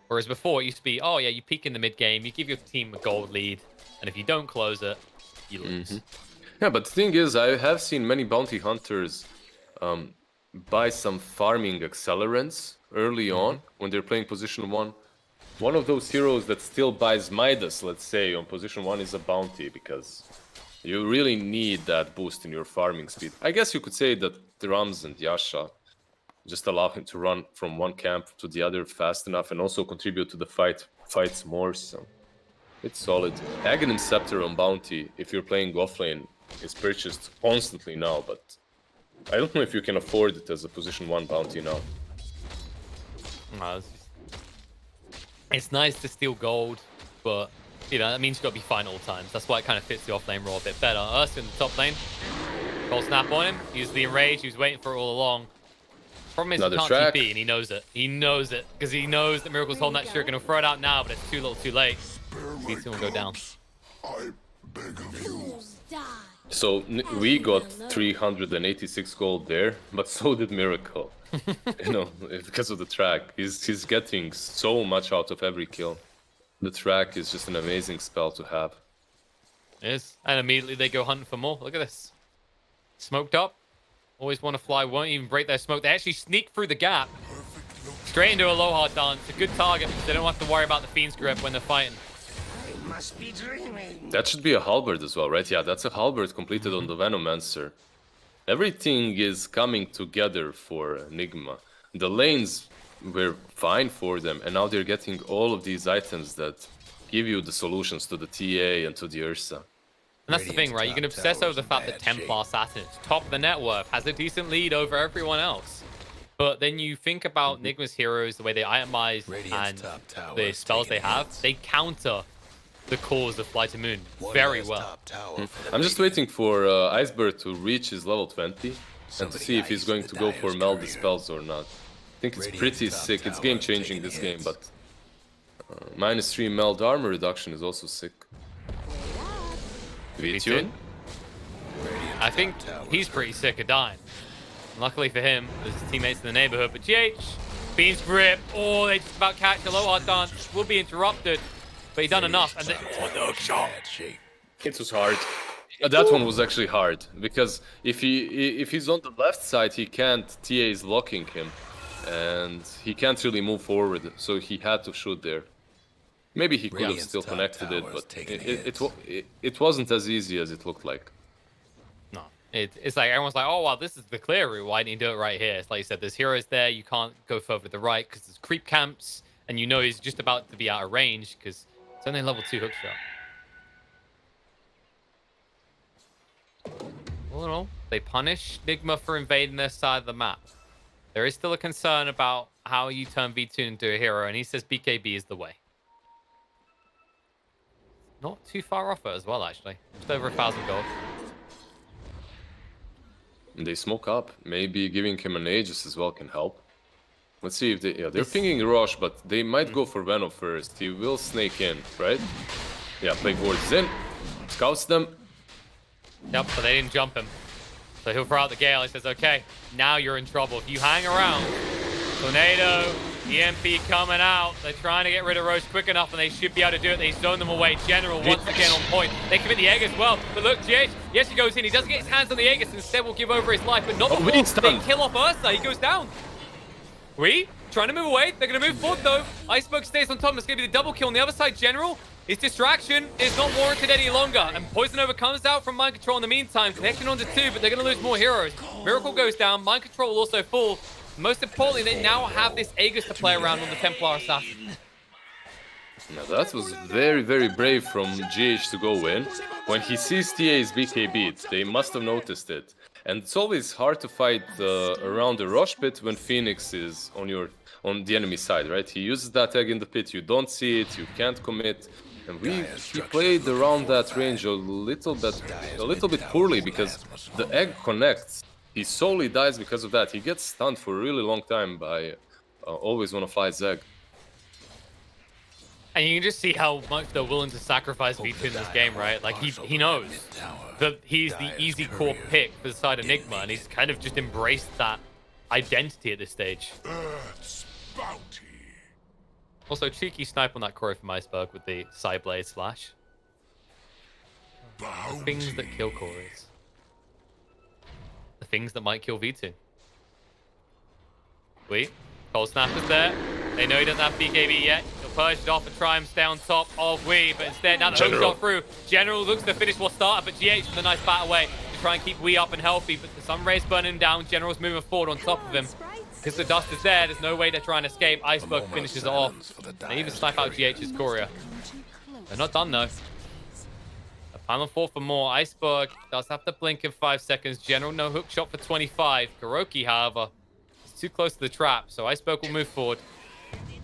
Whereas before, it used to be, oh yeah, you peak in the mid-game, you give your team a gold lead, and if you don't close it, you lose. Yeah, but the thing is, I have seen many Bounty Hunters buy some farming accelerants early on when they're playing position 1. One of those heroes that still buys Midas, let's say, on position 1 is a Bounty, because you really need that boost in your farming speed. I guess you could say that Drums and Yasha just allow him to run from one camp to the other fast enough and also contribute to the fights more, so it's solid. Aghanim Scepter on Bounty, if you're playing offlane, is purchased constantly now, but I don't know if you can afford it as a position 1 Bounty now. No, it's nice to steal gold, but you know, that means you've got to be fine all times. That's why it kind of fits the offlane role a bit better. Ursa in the top lane. Cold snap on him. He's the enrage. He was waiting for it all along. Problem is he can't TP, and he knows it. He knows it, because he knows that Miracle's holding that shuriken. He'll throw it out now, but it's too little too late. V2 will go down. I beg of you. So we got 386 gold there, but so did Miracle. You know, because of the track. He's getting so much out of every kill. The track is just an amazing spell to have. It is. And immediately they go hunting for more. Look at this. Smoked up. Always want to fly. Won't even break their smoke. They actually sneak through the gap. Straight into a Aloha Dance. A good target because they don't have to worry about the Fiend's Grip when they're fighting. Must be dreaming. That should be a halberd as well, right? Yeah, that's a halberd completed on the Venomancer. Everything is coming together for Nigma. The lanes were fine for them, and now they're getting all of these items that give you the solutions to the TA and to the Ursa. And that's the thing, right? You can obsess over the fact that Templar Saturn is top of the net worth, has a decent lead over everyone else. But then you think about Nigma's heroes, the way they itemize and the spells they have, they counter the cause of FlyToMoon very well. I'm just waiting for Iceberg to reach his level 20 and to see if he's going to go for Meld Dispels or not. I think it's pretty sick. It's game-changing this game, but -3 Meld armor reduction is also sick. V2? I think he's pretty sick of dying. Luckily for him, there's his teammates in the neighborhood, but GH, Fiend's Grip, oh, they just about catch a low hard dance, will be interrupted, but he done enough, and then, oh, the hook shot. It was hard. That one was actually hard, because if he's on the left side, he can't, TA is blocking him, and he can't really move forward, so he had to shoot there. Maybe he could have still connected it, but it wasn't as easy as it looked like. No, it's like everyone's like, oh, wow, this is the clear route. Why didn't he do it right here? It's like you said, there's heroes there. You can't go further to the right because there's creep camps, and you know he's just about to be out of range because it's only a level 2 hookshot. All in all, they punish Nigma for invading their side of the map. There is still a concern about how you turn V2 into a hero, and he says BKB is the way. Not too far off it as well, actually. Just over 1,000 gold. They smoke up. Maybe giving him an Aegis as well can help. Let's see if they... Yeah, they're pinging Rosh, but they might go for Venom first. He will snake in, right? Yeah, Plague Ward is in. Scouts them. Yep, but they didn't jump him. So he'll throw out the Gale. He says, okay, now you're in trouble. If you hang around, Tornado, EMP coming out. They're trying to get rid of Roche quick enough, and they should be able to do it. They zone them away. General once again on point. They commit the egg as well. But look, GH, yes, he goes in. He doesn't get his hands on the Aegis. Instead, will give over his life, but not before they kill off Ursa. He goes down. Trying to move away. They're going to move forward, though. Iceberg stays on top. It's going to be the double kill on the other side. General, his distraction is not warranted any longer. And Poison Over comes out from Mind Control in the meantime. Connection onto 2, but they're going to lose more heroes. Miracle goes down. Mind Control will also fall. Most importantly, they now have this Aegis to play around on the Templar Assassin. Now that was very, very brave from GH to go in. When he sees TA's BKB, they must have noticed it. And it's always hard to fight around the Rosh pit when Phoenix is on the enemy side, right? He uses that egg in the pit, you don't see it, you can't commit. And he played around that range a little bit poorly because the egg connects. He solely dies because of that. He gets stunned for a really long time by always want to fly Zeg. And you can just see how much they're willing to sacrifice V2 in this game, right? Like, he knows that he's the easy core pick for the side of Nigma, and he's kind of just embraced that identity at this stage. Also, cheeky snipe on that Corey from Iceberg with the side blade slash. The things that kill Corys. The things that might kill V2. Cold Snap is there. They know he doesn't have BKB yet. He'll purge it off and try him stay on top of Wee, but instead, now the hook shot through. General looks to finish what started, but GH with a nice bat away to try and keep Wee up and healthy, but the Sun Rays burning down. General's moving forward on top of him. Because the dust is there, there's no way to try and escape. Iceberg finishes it off. They even snipe out GH's courier. They're not done, though. A final 4 for more. Iceberg does have to blink in 5 seconds. General, no hook shot for 25. Kuroki, however, is too close to the trap, so Iceberg will move forward.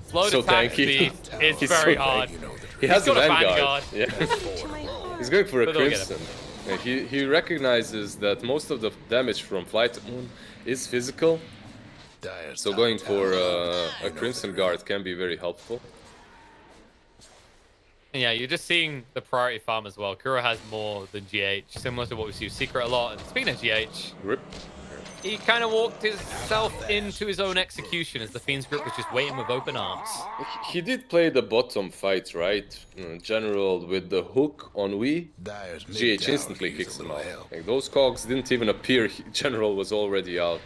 Slow attack speed is very hard. He has a Vanguard. Yeah. He's going for a Crimson. He recognizes that most of the damage from FlyToMoon is physical. So going for a Crimson Guard can be very helpful. Yeah, you're just seeing the priority farm as well. Kuro has more than GH, similar to what we see with Secret a lot. And speaking of GH, Grip. He kind of walked himself into his own execution as the Fiend's Grip was just waiting with open arms. He did play the bottom fight, right? General with the hook on Wee. GH instantly kicks him out. Like, those cogs didn't even appear. General was already out.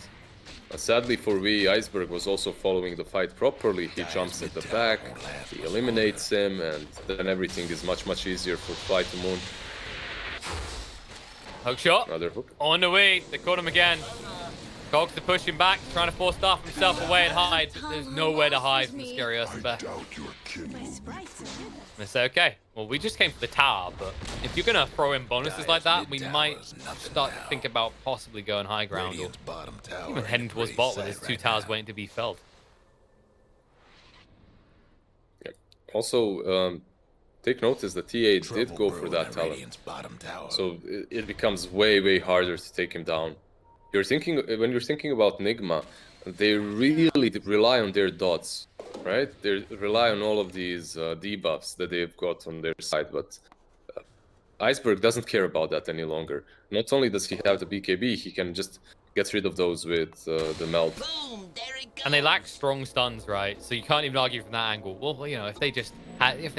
Sadly for Wee, Iceberg was also following the fight properly. He jumps at the back, he eliminates him, and then everything is much, much easier for FlyToMoon. Hook shot. Another hook. On the way. They caught him again. Cogs to push him back, trying to force Staff himself away and hide. There's nowhere to hide from the scary Ursa. It's okay. Well, we just came for the tower, but if you're going to throw in bonuses like that, we might start to think about possibly going high ground or even heading towards bot with his 2 towers waiting to be felled. Yeah. Also, take notice that TA did go for that talent. So it becomes way, way harder to take him down. when you're thinking about Nigma, they really rely on their dots, right? They rely on all of these debuffs that they've got on their side, but Iceberg doesn't care about that any longer. Not only does he have the BKB, he can just get rid of those with the melt. Boom, there it goes. And they lack strong stuns, right? So you can't even argue from that angle. Well, you know, if they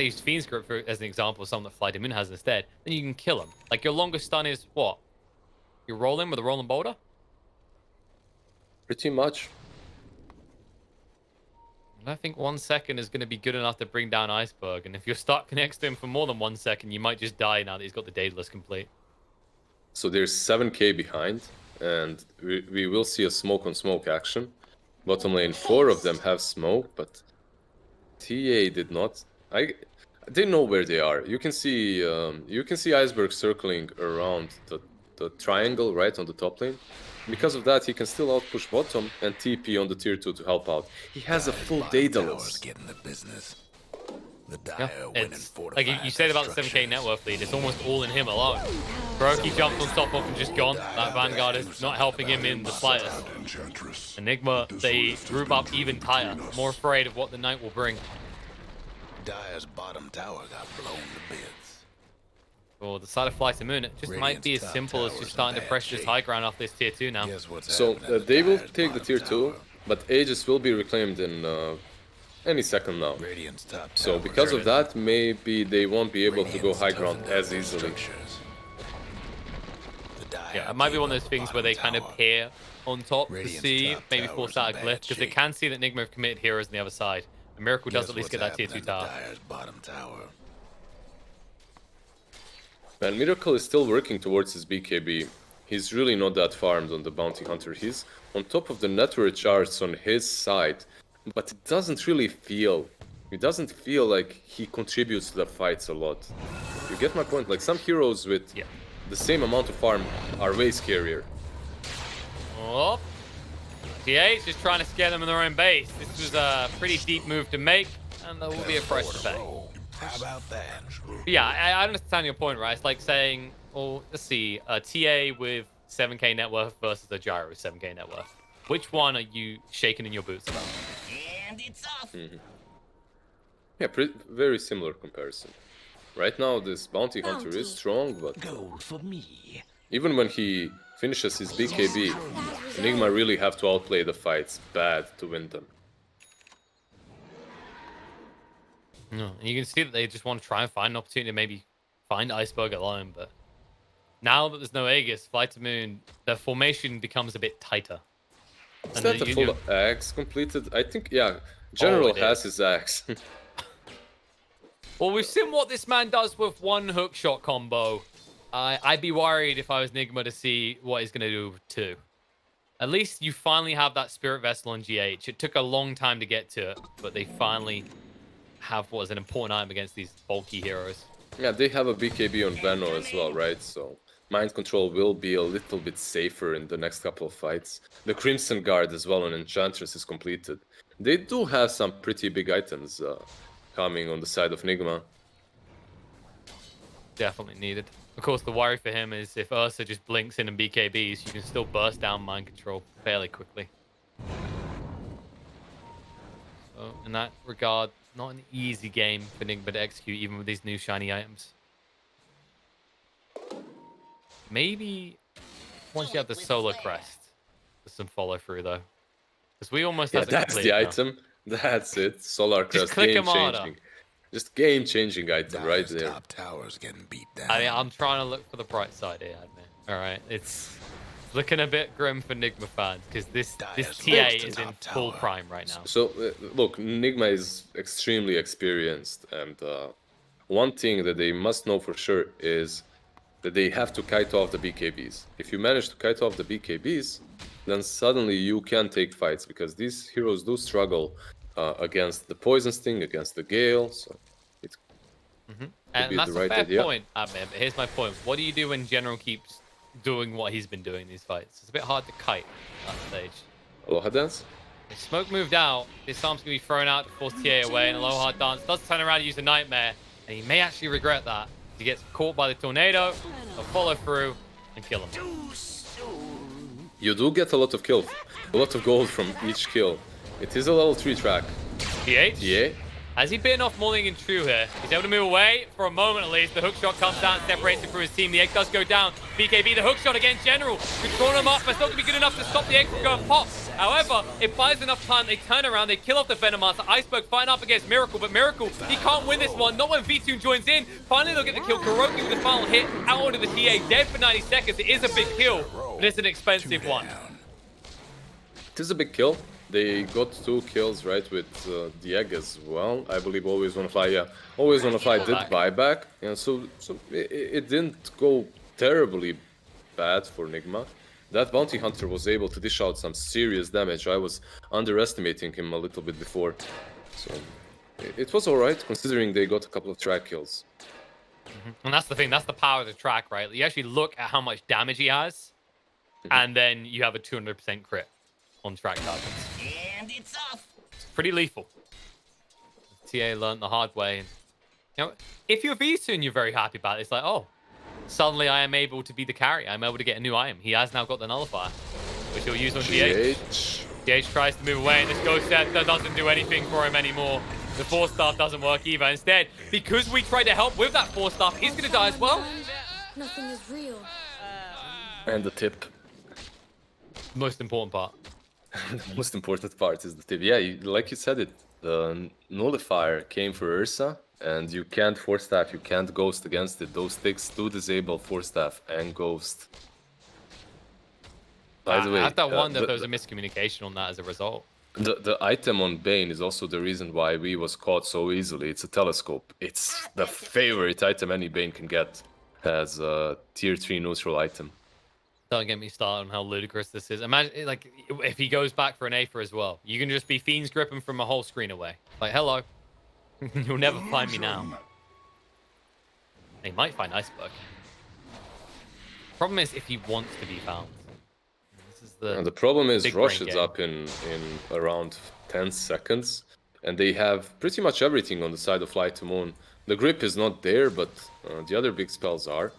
used Fiend's Grip as an example, something that FlyToMoon has instead, then you can kill them. Like your longest stun is what? You roll in with a rolling boulder? Pretty much. And I think 1 second is going to be good enough to bring down Iceberg. And if you're stuck next to him for more than 1 second, you might just die now that he's got the Daedalus complete. So there's 7k behind, and we will see a smoke on smoke action. Bottom lane, 4 of them have smoke, but TA did not. They know where they are. You can see Iceberg circling around the triangle right on the top lane. Because of that, he can still outpush bottom and TP on the tier 2 to help out. He has a full Daedalus. Getting the business. The Yeah, dire winning it's like you said about the 7k net worth lead. It's almost all in him alone. Brokey jumped on top off and just gone. That Vanguard is not helping him in the slightest. Enigma, they group up even tighter, more afraid of what the night will bring. Dire's bottom tower got blown to bits. For the side of FlyToMoon, it just might be as simple as just starting to pressure this high ground off this tier 2 now. So they will take the tier 2, but Aegis will be reclaimed in any second now. So because of that, maybe they won't be able to go high ground as easily. Yeah, it might be one of those things where they kind of peer on top to see, maybe force out a glyph, because they can see that Nigma have committed heroes on the other side. And Miracle does at least get that tier 2 tower. And Miracle is still working towards his BKB. He's really not that farmed on the Bounty Hunter. He's on top of the network charts on his side, but it doesn't really feel. It doesn't feel like he contributes to the fights a lot. You get my point? Like some heroes with the same amount of farm are way scarier. Oh, TA just trying to scare them in their own base. This was a pretty deep move to make, and there will be a price to pay. How about that? But yeah, I understand your point, right? It's like saying, well, let's see, a TA with 7k net worth versus a Gyro with 7k net worth. Which one are you shaking in your boots about? And it's off. Yeah, very similar comparison. Right now, this Bounty Hunter is strong, but Gold for me. even when he finishes his BKB, Enigma really have to outplay the fights bad to win them. No, and you can see that they just want to try and find an opportunity to maybe find Iceberg alone, but now that there's no Aegis, FlyToMoon, the formation becomes a bit tighter. Is that the full axe completed? I think, yeah, General has his axe. Well, we've seen what this man does with one hookshot combo. I'd be worried if I was Nigma to see what he's going to do with 2. At least you finally have that Spirit Vessel on GH. It took a long time to get to it, but they finally have what is an important item against these bulky heroes. Yeah, they have a BKB on Veno as well, right? So Mind Control will be a little bit safer in the next couple of fights. The Crimson Guard as well on Enchantress is completed. They do have some pretty big items coming on the side of Nigma. Definitely needed. Of course, the worry for him is if Ursa just blinks in and BKBs, you can still burst down Mind Control fairly quickly. So, in that regard, not an easy game for Nigma to execute, even with these new shiny items. Maybe once you have the Solar Crest, there's some follow through though. Because we almost have that's the item. That's it. Solar Crest, game changing. Just game changing item right there. Top tower's getting beat down. I mean, I'm trying to look for the bright side here, admit. All right, it's looking a bit grim for Nigma fans because this TA is in full prime right now. So look, Nigma is extremely experienced, and one thing that they must know for sure is that they have to kite off the BKBs. If you manage to kite off the BKBs, then suddenly you can take fights, because these heroes do struggle against the Poison Sting, against the Gale, so it and that's a fair point, Admin, but here's my point. What do you do when General keeps doing what he's been doing in these fights? It's a bit hard to kite at that stage. Aloha Dance? If Smoke moved out, this arm's going to be thrown out to force TA away, and Aloha Dance does turn around and use a Nightmare, and he may actually regret that. He gets caught by the tornado, a follow through, and kill him. you do get a lot of gold from each kill. It is a level 3 track. TH? Yeah. Has he bitten off more than true here? He's able to move away for a moment at least. The hook shot comes down, separates him from his team. The egg does go down. BKB, the hook shot against General. Control him up, but it's not going to be good enough to stop the egg from going pop. However, it buys enough time. They turn around, they kill off the Venom Master. Iceberg fighting up against Miracle, but Miracle, he can't win this one. Not when VTune joins in. Finally, they'll get the kill. KillerPigeon with the final hit out onto the TA. Dead for 90 seconds. It is a big kill, but it's an expensive one. It is a big kill. They got 2 kills, right, with the egg as well. I believe Always Wanna Fly, yeah. Always Wanna Fly did buyback. And so it didn't go terribly bad for Nigma. That Bounty Hunter was able to dish out some serious damage. I was underestimating him a little bit before. So it was alright, considering they got a couple of track kills. And that's the thing, that's the power of the track, right? You actually look at how much damage he has, and then you have a 200% crit on track targets. And it's off. It's pretty lethal. TA learned the hard way. And, you know, if you're VTune, you're very happy about it. It's like, oh, suddenly I am able to be the carry. I'm able to get a new item. He has now got the nullifier, which he'll use on GH. GH tries to move away, and this Ghost Scepter doesn't do anything for him anymore. The 4-star doesn't work either. Instead, because we tried to help with that 4-star, he's going to die as well. Nothing is real. And the tip. Most important part. The most important part is the tip. Yeah, like you said it, the nullifier came for Ursa, and you can't 4-staff, you can't Ghost against it. Those sticks do disable 4-staff and Ghost. By the way, I have to wonder if there was a miscommunication on that as a result. The item on Bane is also the reason why we was caught so easily. It's a telescope. It's the favorite item any Bane can get as a tier 3 neutral item. Don't get me started on how ludicrous this is. Imagine, like, if he goes back for an Aether as well. You can just be Fiend's Grip him from a whole screen away. Like, hello. You'll never find me now. They might find Iceberg. Problem is if he wants to be found. This is the problem is big Rush brain is game. up in around 10 seconds. And they have pretty much everything on the side of FlyToMoon. The grip is not there, but the other big spells are.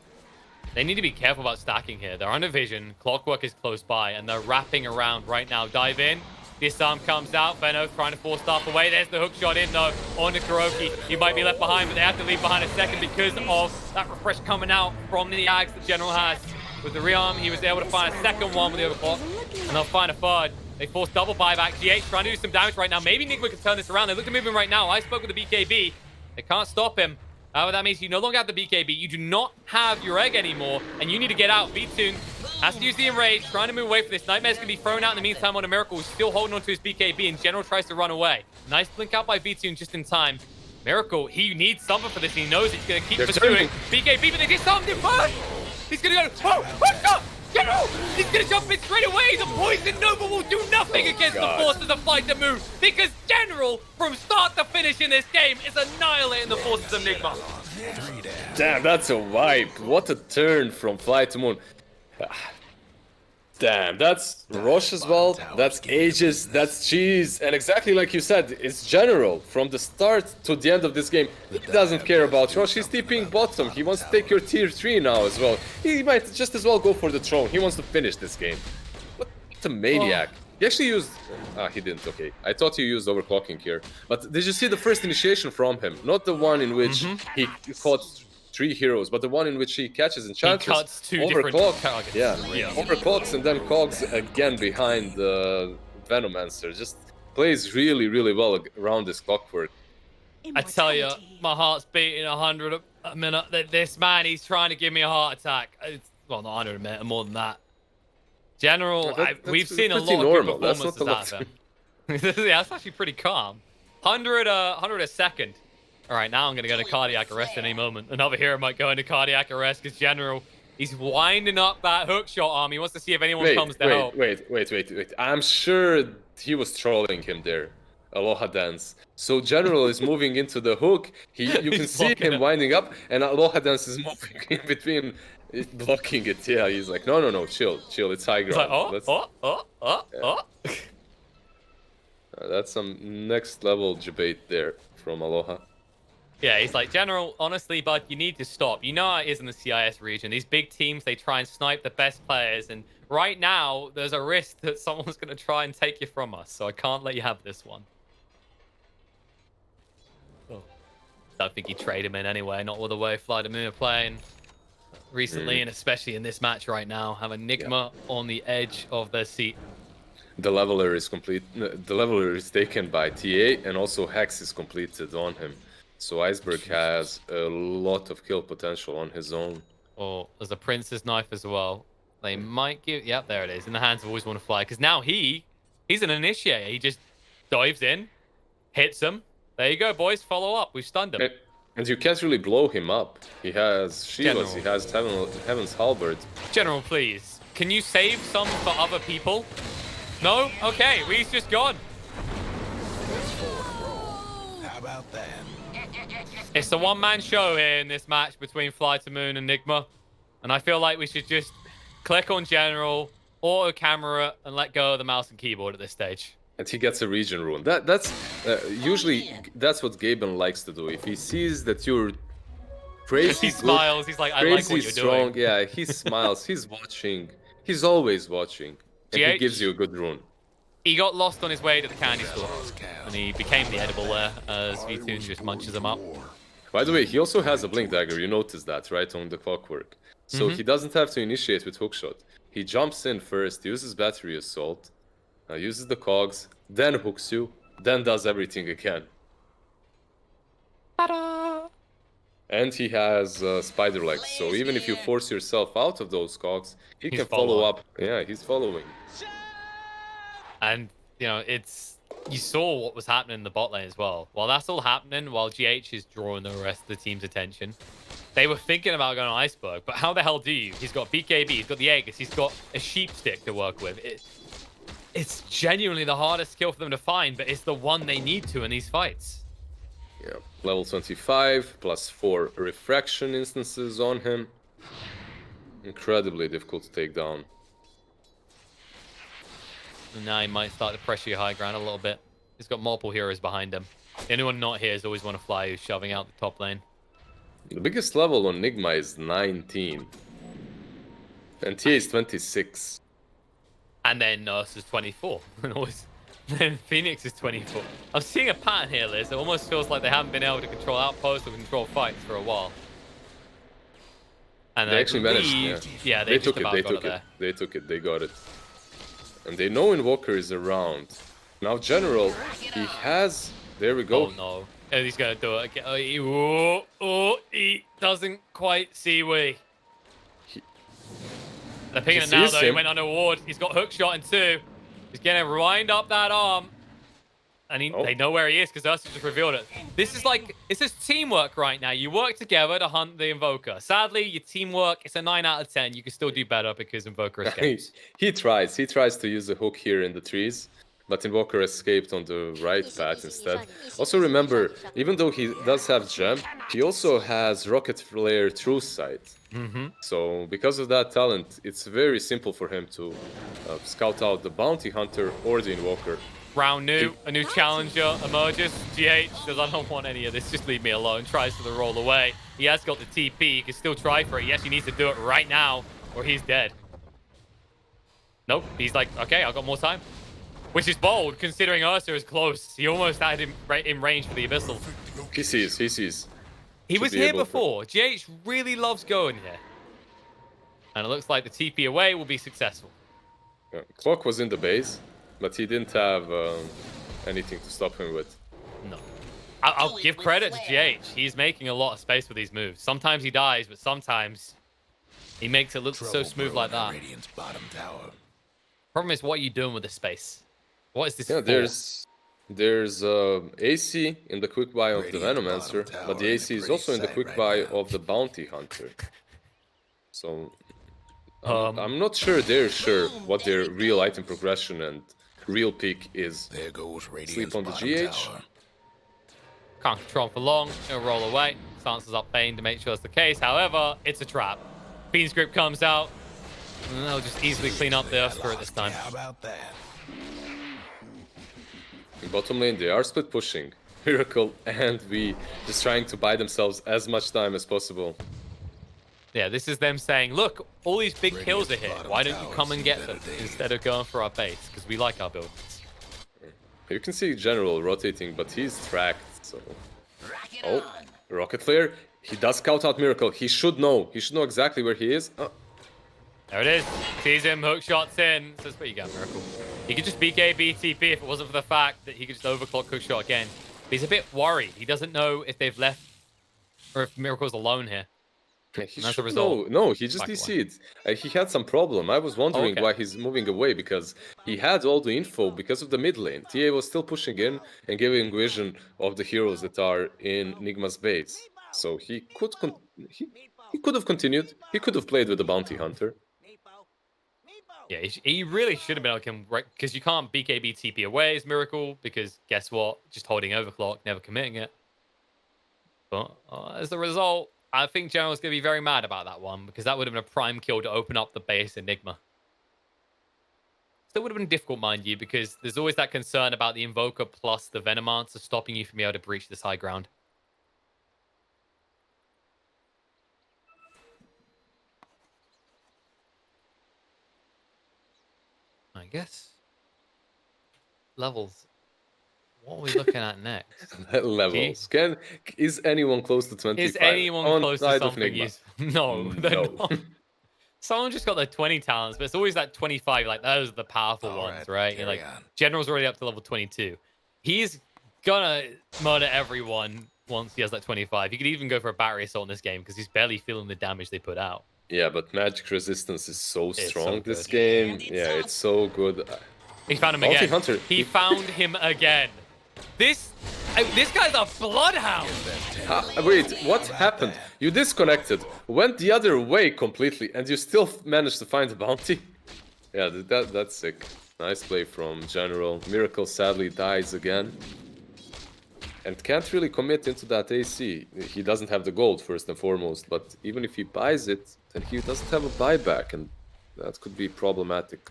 They need to be careful about stacking here. They're under vision. Clockwork is close by, and they're wrapping around right now. Dive in. Disarm comes out. Venno trying to 4-staff away. There's the hook shot in, though, on the Kuroki. He might be left behind, but they have to leave behind a second because of that refresh coming out from the Ags that General has. With the rearm, he was able to find a second one with the overclock, and they'll find a third. They force double buyback. GH trying to do some damage right now. Maybe Nigma can turn this around. They look to move him right now. I spoke with the BKB. They can't stop him. That means you no longer have the BKB. You do not have your egg anymore, and you need to get out. VTune has to use the Enrage, trying to move away from this. Nightmare's going to be thrown out in the meantime on a Miracle, who's still holding onto his BKB, and General tries to run away. Nice blink out by VTune just in time. Miracle, he needs something for this. He knows he's going to keep pursuing. BKB, but they disarmed him first. He's going to go, what's up? General, he's going to jump in straight away. The Poison Nova will do nothing against the forces of FlyToMoon, because General, from start to finish in this game, is annihilating the forces of Nigma. Damn, that's a wipe. What a turn from FlyToMoon. Damn, that's Roche as well. That's Aegis, that's Cheese. And exactly like you said, it's General. From the start to the end of this game, he doesn't care about Roche. He's TPing bottom. He wants to take your tier 3 now as well. He might just as well go for the throne. He wants to finish this game. What a maniac. He actually used... he didn't, okay. I thought he used overclocking here. But did you see the first initiation from him? Not the one in which he caught 3 heroes, but the one in which he catches Enchantress. He cuts 2 different targets. Yeah, overclocks and then cogs again behind the Venomancer. Just plays really, really well around this clockwork. I tell you, my heart's beating 100 a minute. This man, he's trying to give me a heart attack. Well, not 100 a minute, more than that. General, we've seen a lot of good performances out of him. Yeah, that's actually pretty calm. 100 a second. All right, now I'm going to go to cardiac arrest at any moment. Another hero might go into cardiac arrest because General, he's winding up that hook shot arm. He wants to see if anyone comes to help. Wait. I'm sure he was trolling him there. Aloha Dance. So General is moving into the hook. You can see him winding up, and Aloha Dance is moving in between, blocking it. Yeah, he's like, no, chill. It's high ground. He's like, That's some next level debate there from Aloha. Yeah, he's like, General, honestly, bud, you need to stop. You know how it is in the CIS region. These big teams, they try and snipe the best players. And right now, there's a risk that someone's going to try and take you from us. So I can't let you have this one. Oh. Don't think he'd trade him in anyway. Not with the way FlyToMoon are playing recently, and especially in this match right now. Have a Nigma on the edge of their seat. The leveler is complete. The leveler is taken by TA, and also Hex is completed on him. So Iceberg has a lot of kill potential on his own. Oh, there's a Prince's knife as well. They might give... Yep, there it is. In the hands of Always Want to Fly. Because now he's an initiator. He just dives in, hits him. There you go, boys. Follow up. We've stunned him. And you can't really blow him up. He has shields. He has Heaven's Halberd. General, please. Can you save some for other people? No? Okay, he's just gone. How about that? It's a one-man show here in this match between FlyToMoon and Nigma. And I feel like we should just click on General, auto camera, and let go of the mouse and keyboard at this stage. And he gets a region rune. That's usually that's what Gaben likes to do. If he sees that you're crazy, he smiles. He's like, I like what you're strong. doing. Yeah, he smiles. He's watching. He's always watching. And he gives you a good rune. He got lost on his way to the candy store, and he became the edible there as V2 just munches him up. By the way, he also has a blink dagger. You noticed that, right, on the clockwork. So he doesn't have to initiate with hookshot. He jumps in first, uses battery assault, uses the cogs, then hooks you, then does everything again. Ta-da! And he has spider legs, so even if you force yourself out of those cogs, he can follow up. Yeah, he's following. And, you know, you saw what was happening in the bot lane as well. While that's all happening, while GH is drawing the rest of the team's attention, they were thinking about going to Iceberg, but how the hell do you? He's got BKB, he's got the Aegis, he's got a sheep stick to work with. It's genuinely the hardest skill for them to find, but it's the one they need to in these fights. Yeah, level 25, plus 4 refraction instances on him. Incredibly difficult to take down. And now he might start to pressure your high ground a little bit. He's got multiple heroes behind him. Anyone not here is Always Want to Fly, who's shoving out the top lane. The biggest level on Nigma is 19. And TA is 26. And then Nurse is 24. Then Phoenix is 24. I'm seeing a pattern here, Liz. It almost feels like they haven't been able to control outposts or control fights for a while. And they actually managed. Yeah, they took it. They took it. They got it. And they know Invoker is around. Now General, he has... There we go. Oh no. Oh, he's going to do it again. He doesn't quite see we. They're picking it now though. He went under ward. He's got hook shot in 2. He's going to wind up that arm. And they know where he is because Ursa just revealed it. This is like, it's just teamwork right now. You work together to hunt the Invoker. Sadly, your teamwork, it's a 9 out of 10. You can still do better because Invoker escapes. He tries to use the hook here in the trees. But Invoker escaped on the right path instead. Also remember, even though he does have Gem, he also has Rocket Flare True Sight. So because of that talent, it's very simple for him to scout out the Bounty Hunter or the Invoker. Round new, a new challenger emerges. GH says, I don't want any of this, just leave me alone. Tries to roll away. He has got the TP, he can still try for it. Yes, he needs to do it right now, or he's dead. Nope, he's like, okay, I've got more time. Which is bold, considering Ursa is close. He almost had him right in range for the Abyssal. He sees. He was here before. GH really loves going here. And it looks like the TP away will be successful. Yeah, Clock was in the base, but he didn't have anything to stop him with. No. I'll give credit to GH. He's making a lot of space with these moves. Sometimes he dies, but sometimes he makes it look so smooth like that. Problem is, what are you doing with this space? What is this for? There's AC in the quick buy of the Venomancer, but the AC is also in the quick buy of the Bounty Hunter. So I'm not sure they're sure what their real item progression and real pick is. There goes Sleep on the GH. Can't control him for long. He'll roll away. Stances up Bane to make sure that's the case. However, it's a trap. Fiend's Grip comes out. And they'll just easily clean up the Earth Spirit this time. How about that? In bottom lane, they are split pushing. Miracle and we just trying to buy themselves as much time as possible. Yeah, this is them saying, look, all these big Bring kills it are here. bottom Why don't you towers come and get better them days. instead of going for our base? Because we like our buildings. You can see General rotating, but he's tracked, so... Oh, Rocket Flare. He does scout out Miracle. He should know. He should know exactly where he is. There it is. Sees him, hook shots in. Says, where you go, Miracle? He could just BK BTP if it wasn't for the fact that he could just overclock hook shot again. But he's a bit worried. He doesn't know if they've left or if Miracle's alone here. He And as a should result, know. No, he just back away. DC'd. He had some problem. I was wondering Okay. why he's moving away, because he had all the info because of the mid lane. TA was still pushing in and giving vision of the heroes that are in Nigma's base. So he could he could have continued. He could have played with the bounty hunter. Yeah, he really should have been able to come right, because you can't BKB TP away as Miracle, because guess what? Just holding overclock, never committing it. But as a result, I think General's going to be very mad about that one, because that would have been a prime kill to open up the base Enigma. Still would have been difficult, mind you, because there's always that concern about the Invoker plus the Venomancer stopping you from being able to breach this high ground. I guess. Levels. What are we looking at next? Levels. Is anyone close to 25? Is anyone on close to side of something Nigma? useful? No, they're No. not. Someone just got their 20 talents, but it's always that 25. Like, those are the powerful All ones, right, right? You're carry like, on. General's already up to level 22. He's gonna murder everyone once he has that 25. He could even go for a battery assault in this game because he's barely feeling the damage they put out. Yeah, but magic resistance is so It's strong so this good. game. Yeah, it's so good. He found him Bounty again. Hunter. He found him again. This guy's a bloodhound. Wait, what happened? You disconnected, went the other way completely, and you still managed to find the bounty? Yeah, that's sick. Nice play from General. Miracle sadly dies again. And can't really commit into that AC. He doesn't have the gold, first and foremost, but even if he buys it, then he doesn't have a buyback, and that could be problematic.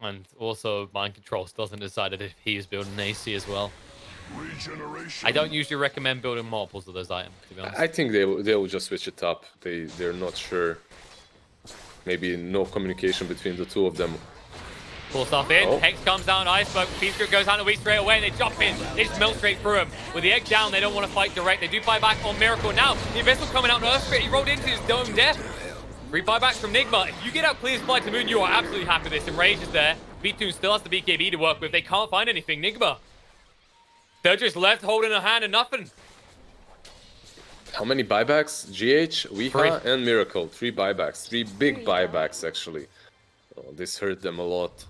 And also, Mind Control still hasn't decided if he is building an AC as well. I don't usually recommend building multiples of those items, to be honest. I think they will just switch it up. They're not sure. Maybe no communication between the two of them. Pull stuff in. Oh. Hex comes down. Iceberg. Peacegrip goes out of the weak straight away. And they jump in. They just melt straight through him. With the egg down, they don't want to fight direct. They do buy back on Miracle. Now, the Abyssal coming out on Earthspirit. He rolled into his dome death. 3 buybacks from Nigma. If you get out clear as FlyToMoon, you are absolutely happy with this. Enrage is there. B2 still has the BKB to work with. They can't find anything. Nigma. They're just left holding a hand and nothing. How many buybacks? GH, Weeha, and Miracle. 3 buybacks. 3 big buybacks, actually. Oh, this hurt them a lot.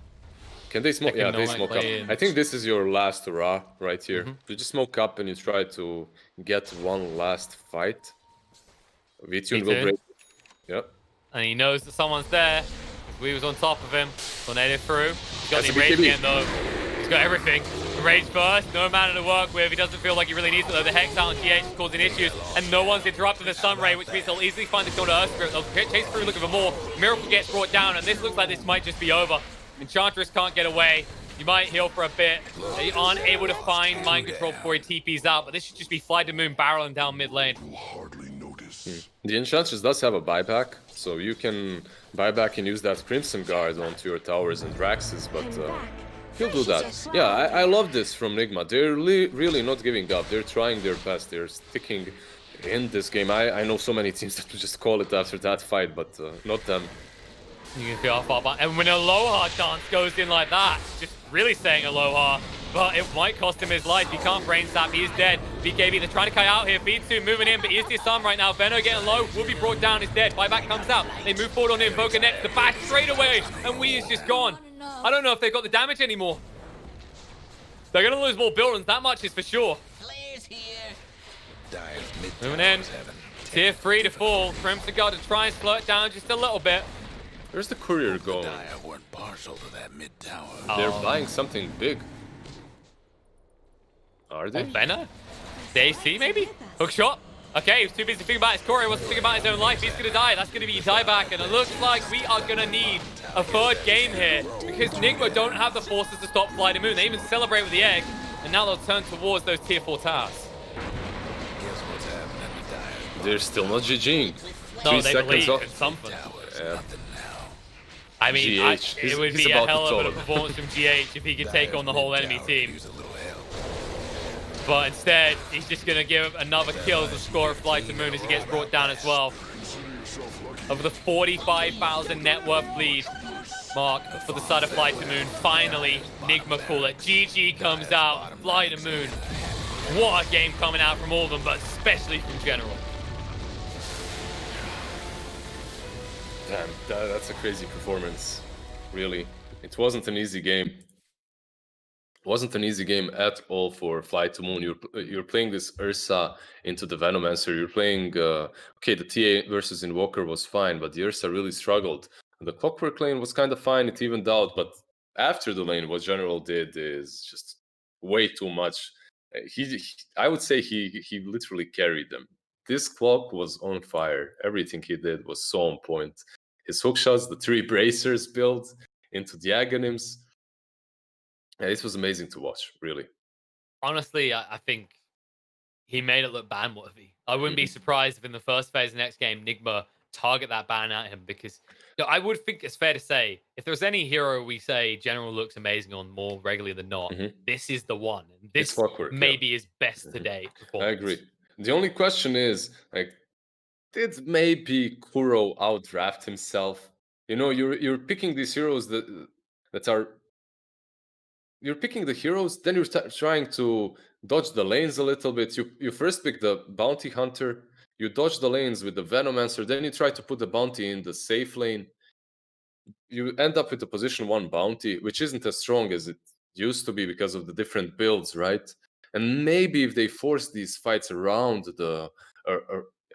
Can they smoke? Yeah, they smoke up. I think this is your last hurrah right here. You just smoke up and you try to get one last fight. V-Tune will break. Yep. And he knows that someone's there. We was on top of him. Tornado through. He's got That's the a Enrage BKB. again, though. He's got everything. Rage first, no mana to work with. He doesn't feel like he really needs it, though. The Hex out on GH is causing issues, and no one's interrupting the Sun Ray, which means they'll easily find the kill to Earthspirit. They'll chase through looking for more. Miracle gets brought down, and this looks like this might just be over. Enchantress can't get away. You might heal for a bit. They aren't able to find Mind Control before he TPs out, but this should just be FlyToMoon barreling down mid lane. The Enchantress does have a buyback, so you can buy back and use that Crimson Guard onto your towers and Draxes, but he'll do that. Yeah, I love this from Nigma. They're really not giving up. They're trying their best. They're sticking in this game. I know so many teams that will just call it after that fight, but not them. You can feel how far back. And when Aloha dance goes in like that, just really saying Aloha, but it might cost him his life. He can't brain sap. He is dead. BKB, they're trying to cut out here. B2 moving in, but he is the Sun right now. Veno getting low, will be brought down, is dead. Buyback comes out. They move forward on the Invoker next. The bash straight away, and Wii is just gone. I don't know if they've got the damage anymore. They're going to lose more buildings, that much is for sure. Moving in. Tier 3 to fall. Crimson Guard to try and slow it down just a little bit. Where's the courier going? Dire weren't partial to that mid tower. They're buying something big. Are they? Vena? The AC maybe? Hook shot? Okay, he was too busy thinking about his core. He wasn't thinking about his own life. He's going to die. That's going to be a dieback. And it looks like we are going to need a third game here because Nigma don't have the forces to stop FlyToMoon. They even celebrate with the egg. And now they'll turn towards those tier 4 towers. Here's what's happening to Dyer's They're still not GGing. No, 3 they seconds believe off. in something. towers. Yeah. Nothing now. I mean, GH. it would He's be a about to hell of a throw it. performance from GH if he could take Dyer's on the whole mid enemy tower team. use a little help. But instead, he's just going to give another kill to score of FlyToMoon as he gets brought down as well. Over the 45,000 net worth lead mark for the side of FlyToMoon. Finally, Nigma call it. GG comes out. FlyToMoon. What a game coming out from all of them, but especially from General. Damn, that's a crazy performance. Really. It wasn't an easy game. It wasn't an easy game at all for FlyToMoon. You're playing this Ursa into the Venomancer. You're playing okay, the TA versus Invoker was fine, but the Ursa really struggled. The Clockwork lane was kind of fine, it evened out, but after the lane, what General did is just way too much. I would say he literally carried them. This clock was on fire. Everything he did was so on point. His hookshots, the 3 bracers built into the Aghanim's. Yeah, this was amazing to watch, really. Honestly, I think he made it look ban worthy. I wouldn't be surprised if in the first phase of the next game, Nigma target that ban at him because I would think it's fair to say if there's any hero we say General looks amazing on more regularly than not, this is the one. And It's this Clockwork, yeah. may be his best to date I performance. agree. The only question is, like, did maybe Kuro outdraft himself? You know, you're picking these heroes that are you're picking the heroes, then you're trying to dodge the lanes a little bit. You first pick the bounty hunter, you dodge the lanes with the venomancer, then you try to put the bounty in the safe lane. You end up with a position 1 bounty, which isn't as strong as it used to be because of the different builds, right? And maybe if they force these fights around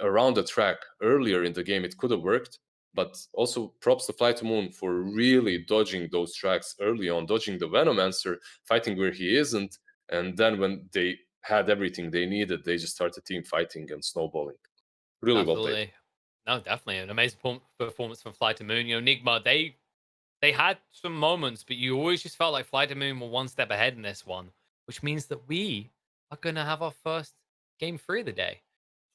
around the track earlier in the game, it could have worked. But also props to FlyToMoon for really dodging those tracks early on, dodging the Venomancer, fighting where he isn't, and then when they had everything they needed, they just started team fighting and snowballing. Really well played. Absolutely. No, definitely an amazing performance from FlyToMoon. Nigma, they had some moments, but you always just felt like FlyToMoon were one step ahead in this one, which means that we are going to have our first game 3 of the day.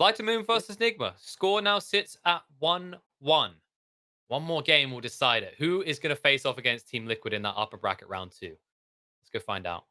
FlyToMoon versus Nigma. Score now sits at 1-1. One more game will decide it. Who is going to face off against Team Liquid in that upper bracket round 2? Let's go find out.